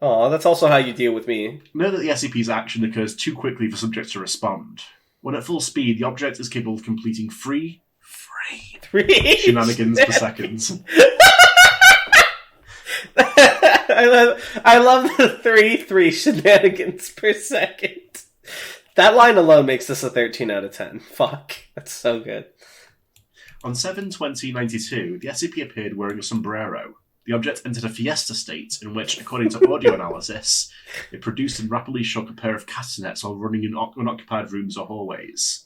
Oh, that's also how you deal with me.
Know that the SCP's action occurs too quickly for subjects to respond. When at full speed, the object is capable of completing three shenanigans per second.
I love the 3 shenanigans per second. That line alone makes this a 13 out of 10. Fuck. That's so good.
On 7/20/92, the SCP appeared wearing a sombrero. The object entered a fiesta state in which, according to audio analysis, it produced and rapidly shook a pair of castanets while running in unoccupied rooms or hallways.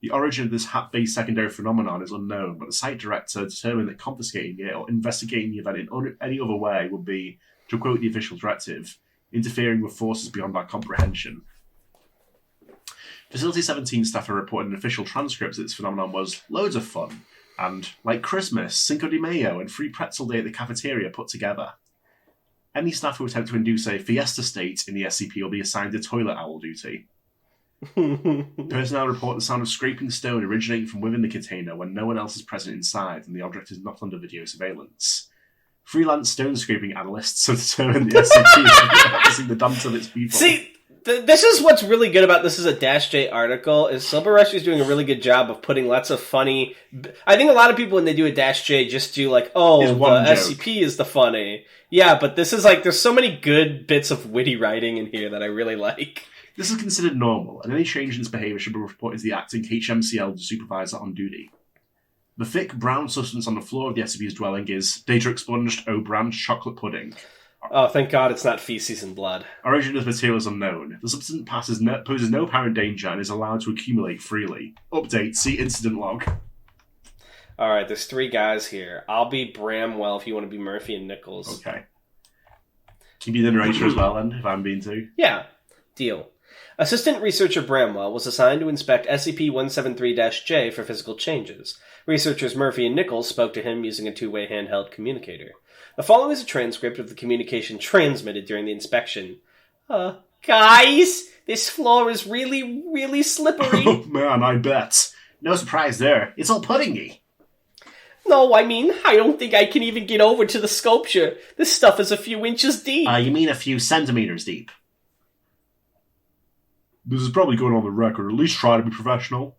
The origin of this hat-based secondary phenomenon is unknown, but the site director determined that confiscating it or investigating the event in any other way would be, to quote the official directive, interfering with forces beyond our comprehension. Facility 17 staff have reported in official transcripts that this phenomenon was loads of fun, and, like Christmas, Cinco de Mayo, and free pretzel day at the cafeteria put together. Any staff who attempt to induce a fiesta state in the SCP will be assigned to toilet owl duty. Personnel report the sound of scraping stone originating from within the container when no one else is present inside and the object is not under video surveillance. Freelance stone scraping analysts have determined the SCP is practicing the dumps of its people.
See, this is what's really good about this is a Dash J article, is Silberush is doing a really good job of putting lots of funny... I think a lot of people, when they do a Dash J, just do like, oh, the SCP is the funny. Yeah, but this is like, there's so many good bits of witty writing in here that I really like.
This is considered normal, and any change in its behaviour should be reported to the acting HMCL supervisor on duty. The thick brown substance on the floor of the SCP's dwelling is data expunged O-brand chocolate pudding.
Oh, thank God it's not feces and blood.
Origin of material is unknown. The substance poses no apparent danger and is allowed to accumulate freely. Update, see incident log.
Alright, there's 3 guys here. I'll be Bramwell if you want to be Murphy and Nichols.
Okay. Can you be the narrator as well, then, if I'm being too?
Yeah, deal. Assistant Researcher Bramwell was assigned to inspect SCP-173-J for physical changes. Researchers Murphy and Nichols spoke to him using a 2-way handheld communicator. The following is a transcript of the communication transmitted during the inspection. Guys, this floor is really, really slippery.
Oh, man, I bet. No surprise there. It's all puddingy.
No, I mean, I don't think I can even get over to the sculpture. This stuff is a few inches deep.
You mean a few centimeters deep? This is probably going on the record. At least try to be professional.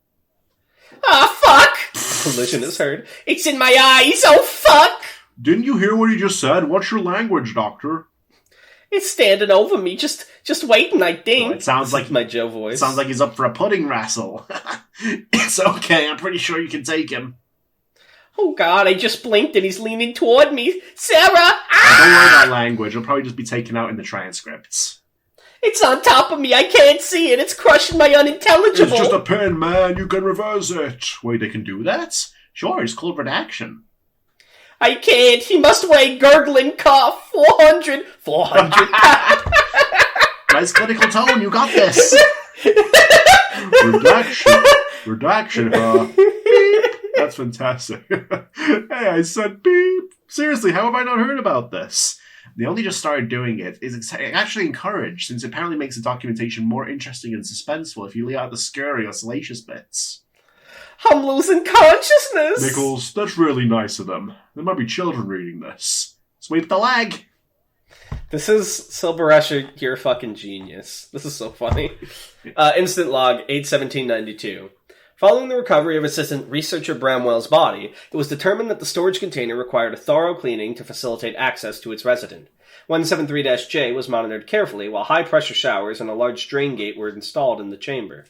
Fuck! Collision is heard. It's in my eyes, oh fuck!
Didn't you hear what he just said? What's your language, Doctor?
It's standing over me, just waiting, I think.
Well, it sounds like
my Joe voice.
Sounds like he's up for a pudding wrestle. It's okay, I'm pretty sure you can take him.
Oh God, I just blinked and he's leaning toward me. Sarah!
Don't worry about language, it'll probably just be taken out in the transcripts.
It's on top of me, I can't see it, it's crushing my unintelligible.
It's just a pen, man, you can reverse it. Wait, they can do that? Sure, it's called redaction.
I can't, he must weigh gurgling cough 400
Nice clinical tone, you got this. Redaction, beep. That's fantastic. Hey, I said beep. Seriously, how have I not heard about this? They only just started doing it. It's actually encouraged, since it apparently makes the documentation more interesting and suspenseful if you leave out the scurry or salacious bits.
I'm losing consciousness!
Nichols, that's really nice of them. There might be children reading this. Sweep the leg!
This is Silberush, you're a fucking genius. This is so funny. Instant log 8/17/92. Following the recovery of Assistant Researcher Bramwell's body, it was determined that the storage container required a thorough cleaning to facilitate access to its resident. 173-J was monitored carefully while high-pressure showers and a large drain gate were installed in the chamber.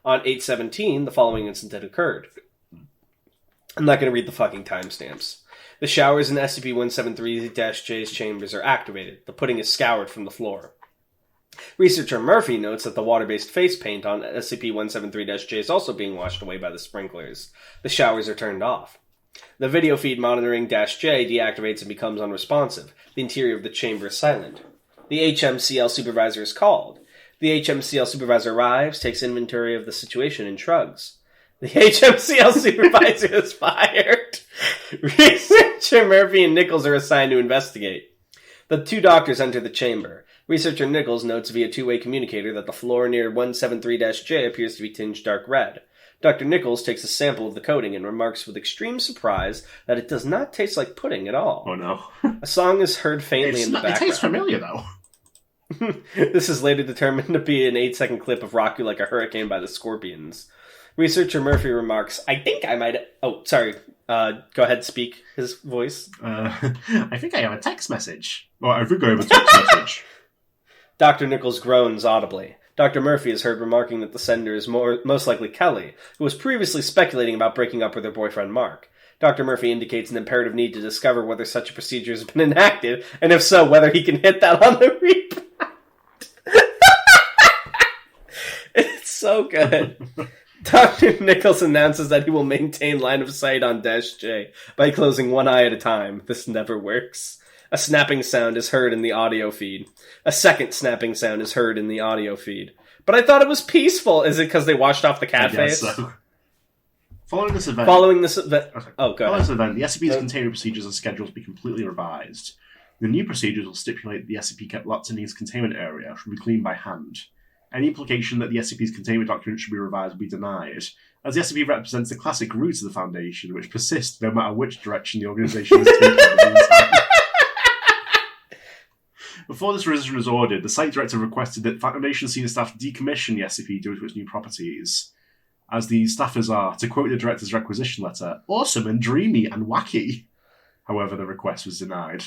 On 8/17, the following incident occurred. I'm not going to read the fucking timestamps. The showers in SCP-173-J's chambers are activated. The pudding is scoured from the floor. Researcher Murphy notes that the water-based face paint on SCP-173-J is also being washed away by the sprinklers. The showers are turned off. The video feed monitoring -J deactivates and becomes unresponsive. The interior of the chamber is silent. The HMCL supervisor is called. The HMCL supervisor arrives, takes inventory of the situation, and shrugs. The HMCL supervisor is fired. Researcher Murphy and Nichols are assigned to investigate. The 2 doctors enter the chamber. Researcher Nichols notes via 2-way communicator that the floor near 173-J appears to be tinged dark red. Dr. Nichols takes a sample of the coating and remarks with extreme surprise that it does not taste like pudding at all.
Oh no.
A song is heard faintly in the background.
It tastes familiar, though.
This is later determined to be an 8-second clip of Rock You Like a Hurricane by the Scorpions. Researcher Murphy remarks, I think I might... Oh, sorry. Go ahead, speak his voice.
I think I have a text message. Well, I think I have a text message.
Dr. Nichols groans audibly. Dr. Murphy is heard remarking that the sender is most likely Kelly, who was previously speculating about breaking up with her boyfriend Mark. Dr. Murphy indicates an imperative need to discover whether such a procedure has been enacted, and if so, whether he can hit that on the replay. It's so good. Dr. Nichols announces that he will maintain line of sight on -J by closing one eye at a time. This never works. A snapping sound is heard in the audio feed. A second snapping sound is heard in the audio feed. But I thought it was peaceful. Is it because they washed off the cat face?
So. Following this event...
Okay. Oh, go ahead.
Following this event, the SCP's container procedures and schedules will be completely revised. The new procedures will stipulate the SCP kept lots in its containment area should be cleaned by hand. Any implication that the SCP's containment document should be revised will be denied, as the SCP represents the classic roots of the Foundation, which persist no matter which direction the organisation is taking in the meantime. Before this revision was ordered, the site director requested that Foundation senior staff decommission the SCP due to its new properties, as the staffers are, to quote the director's requisition letter, awesome and dreamy and wacky. However, the request was denied.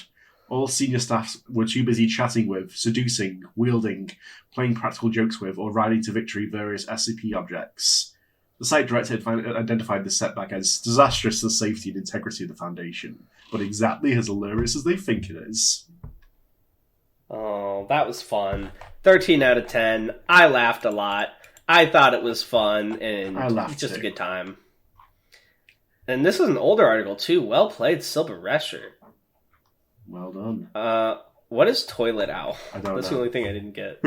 All senior staff were too busy chatting with, seducing, wielding, playing practical jokes with, or riding to victory various SCP objects. The site director had identified this setback as disastrous to the safety and integrity of the Foundation, but exactly as hilarious as they think it is.
Oh, that was fun. 13 out of 10. I laughed a lot. I thought it was fun, and just a good time. And this was an older article, too. Well played, Silver Resher.
Well done.
What is Toilet Owl?
I don't know.
That's the only thing I didn't get.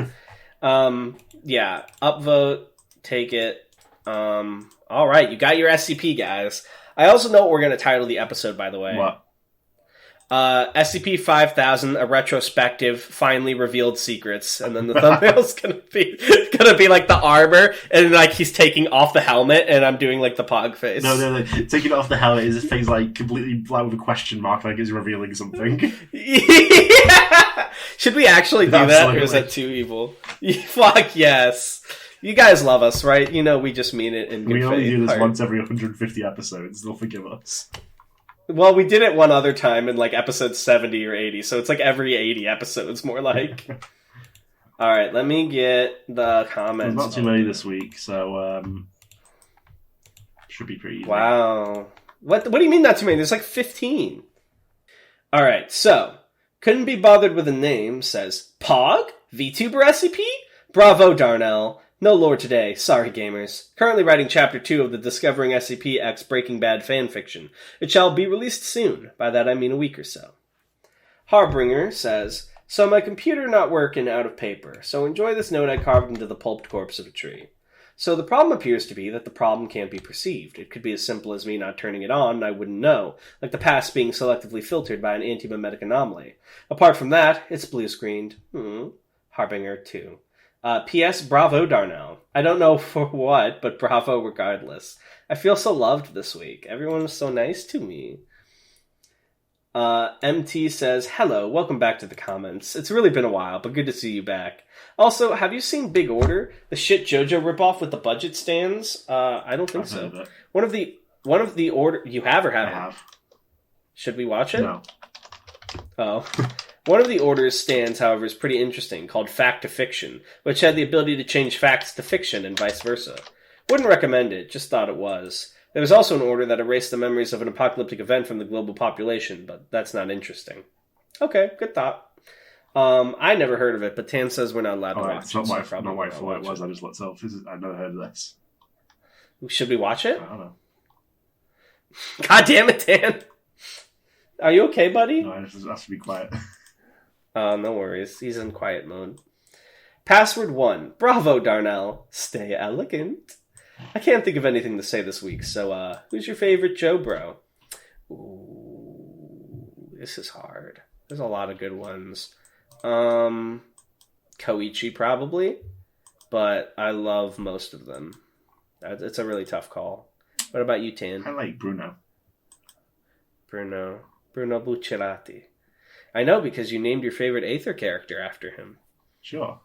Yeah, upvote, take it. All right, you got your SCP, guys. I also know what we're going to title the episode, by the way.
What?
SCP-5000, a retrospective, finally revealed secrets, and then the thumbnail's gonna be like the armor, and like he's taking off the helmet, and I'm doing like the pog face.
No. Taking off the helmet is his face like completely black with a question mark, like he's revealing something.
Yeah. Should we actually do that, or is that too evil? Fuck yes. You guys love us, right? You know we just mean it in good faith.
We only do this once every 150 episodes. They'll forgive us.
Well, we did it one other time in, like, episode 70 or 80, so it's like every 80 episodes, more like. Alright, let me get the comments.
There's not too many this week, so, should be pretty easy.
Wow. What do you mean not too many? There's like 15. Alright, so, couldn't be bothered with a name, says, Pog? VTuber SCP? Bravo, Darnell. No lore today. Sorry, gamers. Currently writing Chapter 2 of the Discovering SCP X Breaking Bad fanfiction. It shall be released soon. By that I mean a week or so. Harbinger says, so my computer not working out of paper, so enjoy this note I carved into the pulped corpse of a tree. So the problem appears to be that the problem can't be perceived. It could be as simple as me not turning it on and I wouldn't know, like the past being selectively filtered by an antimemetic anomaly. Apart from that, it's blue-screened. Harbinger 2. P.S. Bravo, Darnell. I don't know for what, but bravo regardless. I feel so loved this week. Everyone was so nice to me. MT says, hello, welcome back to the comments. It's really been a while, but good to see you back. Also, have you seen Big Order? The shit JoJo ripoff with the budget stands? I don't think so. One of the order... You have or haven't?
I have.
Should we watch it?
No.
Oh. One of the Order's stands, however, is pretty interesting, called Fact to Fiction, which had the ability to change facts to fiction and vice versa. Wouldn't recommend it, just thought it was. There was also an order that erased the memories of an apocalyptic event from the global population, but that's not interesting. Okay, good thought. I never heard of it, but Tan says we're not allowed to watch
it's not
it.
not my fault it was, I just looked up. I've never heard of this.
Should we watch it?
I don't know.
God damn it, Tan! Are you okay, buddy?
No, I just have to be quiet.
No worries. He's in quiet mode. Password 1. Bravo, Darnell. Stay elegant. I can't think of anything to say this week, so, who's your favorite Joe Bro? Ooh, this is hard. There's a lot of good ones. Koichi, probably, but I love most of them. It's a really tough call. What about you, Tan?
I like Bruno.
Bruno Bucciarati. I know, because you named your favorite Aether character after him.
Sure.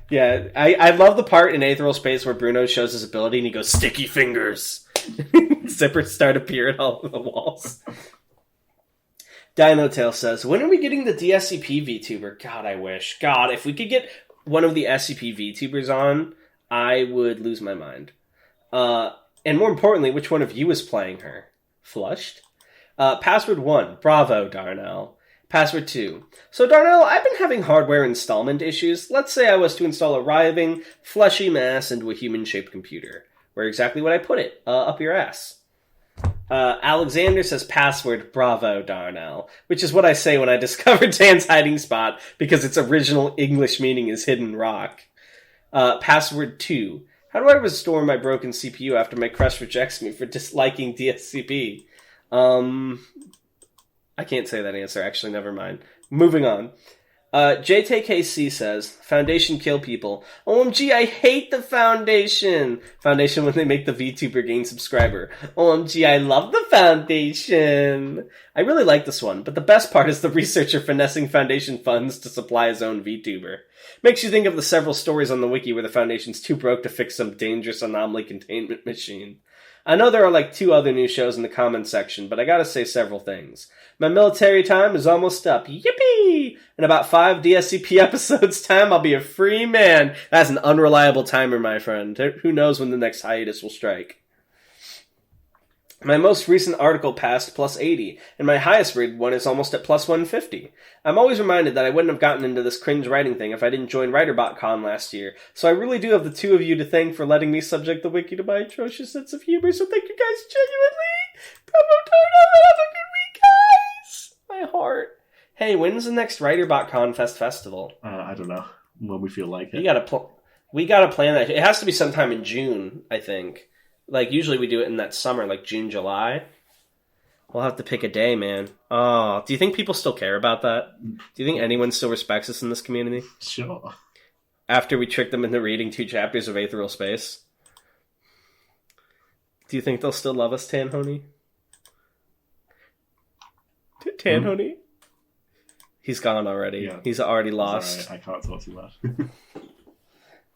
Yeah, I love the part in Aetheral Space where Bruno shows his ability and he goes, sticky fingers! Zippers start appearing all over the walls. Dinotail says, when are we getting the DSCP VTuber? God, I wish. God, if we could get one of the SCP VTubers on, I would lose my mind. And more importantly, which one of you is playing her? Flushed? Password 1. Bravo, Darnell. Password 2. So, Darnell, I've been having hardware installment issues. Let's say I was to install a writhing, fleshy mass into a human-shaped computer. Where exactly would I put it? Up your ass. Alexander says password Bravo, Darnell, which is what I say when I discover Dan's hiding spot, because its original English meaning is hidden rock. Password 2. How do I restore my broken CPU after my crush rejects me for disliking DSCP? I can't say that answer, actually, never mind. Moving on. JTKC says, Foundation kill people. OMG, I hate the Foundation! Foundation when they make the VTuber gain subscriber. OMG, I love the Foundation! I really like this one, but the best part is the researcher finessing Foundation funds to supply his own VTuber. Makes you think of the several stories on the wiki where the Foundation's too broke to fix some dangerous anomaly containment machine. I know there are like 2 other new shows in the comments section, but I gotta say several things. My military time is almost up. Yippee! In about 5 DSCP episodes time, I'll be a free man. That's an unreliable timer, my friend. Who knows when the next hiatus will strike. My most recent article passed plus 80, and my highest rated one is almost at plus 150. I'm always reminded that I wouldn't have gotten into this cringe writing thing if I didn't join WriterBotCon last year, so I really do have the 2 of you to thank for letting me subject the wiki to my atrocious sense of humor, so thank you guys genuinely! Bravo, Darnell, have a good week, guys! My heart. Hey, when's the next WriterBotCon festival?
I don't know. When we feel like it.
We gotta plan that. It has to be sometime in June, I think. Like, usually we do it in that summer, like June, July. We'll have to pick a day, man. Oh, do you think people still care about that? Do you think anyone still respects us in this community?
Sure.
After we tricked them into reading 2 chapters of Ethereal Space? Do you think they'll still love us, Tanhoney? Tanhoney? He's gone already. Yeah. He's already lost.
Right. I can't talk too much.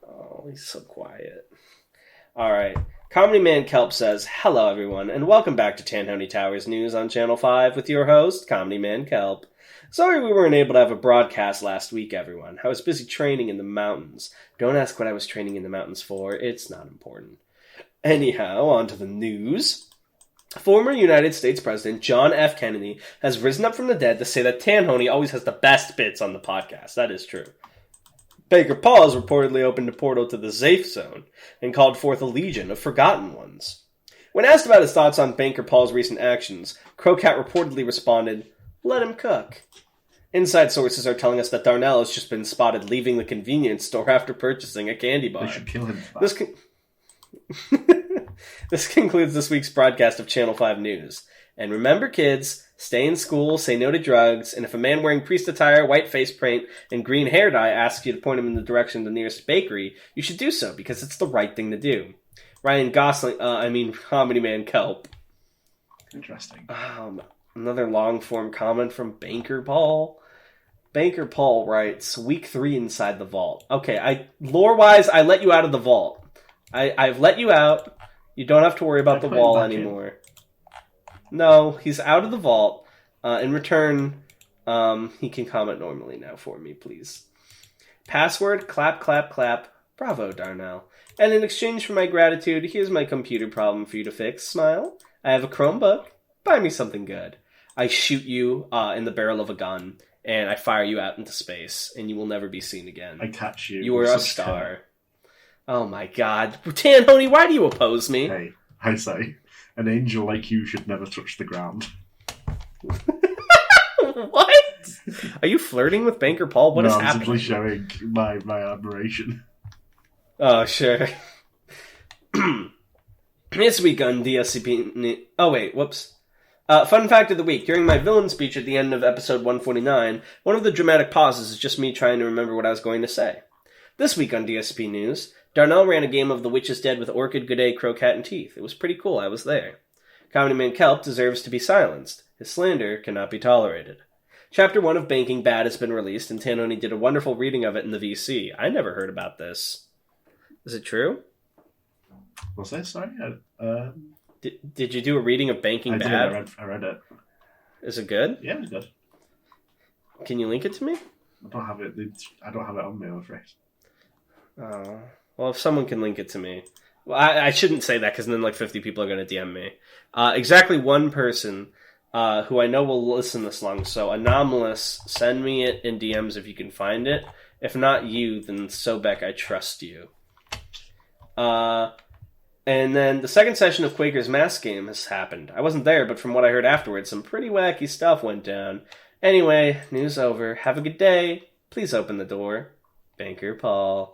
Oh, he's so quiet. Alright. Comedy Man Kelp says, hello everyone, and welcome back to Tanhoney Towers News on Channel 5 with your host, Comedy Man Kelp. Sorry we weren't able to have a broadcast last week, everyone. I was busy training in the mountains. Don't ask what I was training in the mountains for. It's not important. Anyhow, on to the news. Former United States President John F. Kennedy has risen up from the dead to say that Tanhoney always has the best bits on the podcast. That is true. Baker Paul has reportedly opened a portal to the Zafe Zone and called forth a legion of forgotten ones. When asked about his thoughts on Banker Paul's recent actions, Crocat reportedly responded, let him cook. Inside sources are telling us that Darnell has just been spotted leaving the convenience store after purchasing a candy bar.
They should kill him.
This concludes this week's broadcast of Channel 5 News. And remember, kids, stay in school, say no to drugs, and if a man wearing priest attire, white face paint, and green hair dye asks you to point him in the direction of the nearest bakery, you should do so, because it's the right thing to do. Ryan Gosling, Comedy Man Kelp.
Interesting.
Another long-form comment from Banker Paul. Banker Paul writes, Week 3 inside the vault. Okay, lore-wise, I let you out of the vault. I've let you out. You don't have to worry about the wall anymore. No, he's out of the vault. In return, he can comment normally now for me, please. Password, clap, clap, clap. Bravo, Darnell. And in exchange for my gratitude, here's my computer problem for you to fix. Smile. I have a Chromebook. Buy me something good. I shoot you in the barrel of a gun, and I fire you out into space, and you will never be seen again.
I catch you.
You are a star. Oh my god. Tanhoney, why do you oppose me?
Hey, I say, an angel like you should never touch the ground.
What? Are you flirting with Banker Paul? What is happening?
I'm simply showing my admiration.
Oh, sure. This week on DSCP... Oh, wait, whoops. Fun fact of the week. During my villain speech at the end of episode 149, one of the dramatic pauses is just me trying to remember what I was going to say. This week on DSCP News, Darnell ran a game of The Witch is Dead with Orchid, Goudet, Crocat, and Teeth. It was pretty cool. I was there. Comedy Man Kelp deserves to be silenced. His slander cannot be tolerated. Chapter 1 of Banking Bad has been released, and Tanhoney did a wonderful reading of it in the VC. I never heard about this. Is it true?
What's that? Sorry?
Did you do a reading of Banking Bad?
I read it.
Is it good?
Yeah, it's good.
Can you link it to me?
I don't have it on me, I'm afraid.
Oh. Well, if someone can link it to me. Well, I shouldn't say that, because then like 50 people are going to DM me. Exactly one person who I know will listen this long, so Anomalous, send me it in DMs if you can find it. If not you, then Sobek, I trust you. And then the second session of Quaker's Mask Game has happened. I wasn't there, but from what I heard afterwards, some pretty wacky stuff went down. Anyway, news over. Have a good day. Please open the door. Banker Paul.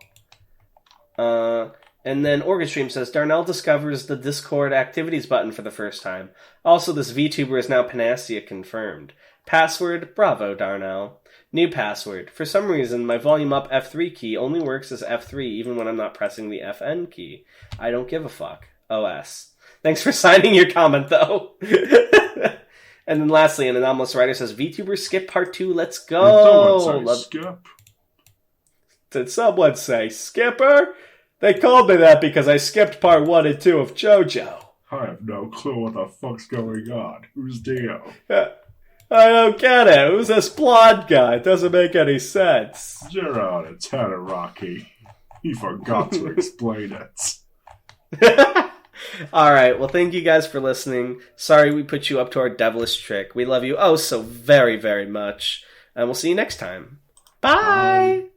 And then Orgestream says, Darnell discovers the Discord activities button for the first time. Also, this VTuber is now Panacea confirmed. Password, Bravo Darnell. New password. For some reason, my volume up F3 key only works as F3 even when I'm not pressing the FN key. I don't give a fuck. OS. Thanks for signing your comment, though. And then lastly, an anomalous writer says, VTuber skip part 2, let's go!
Skip.
Did someone say skipper? They called me that because I skipped part 1 and 2 of JoJo.
I have no clue what the fuck's going on. Who's Dio?
I don't get it. Who's this blonde guy? It doesn't make any sense.
0 out of 10, Rocky. He forgot to explain it.
Alright, well thank you guys for listening. Sorry we put you up to our devilish trick. We love you oh so very, very much. And we'll see you next time. Bye!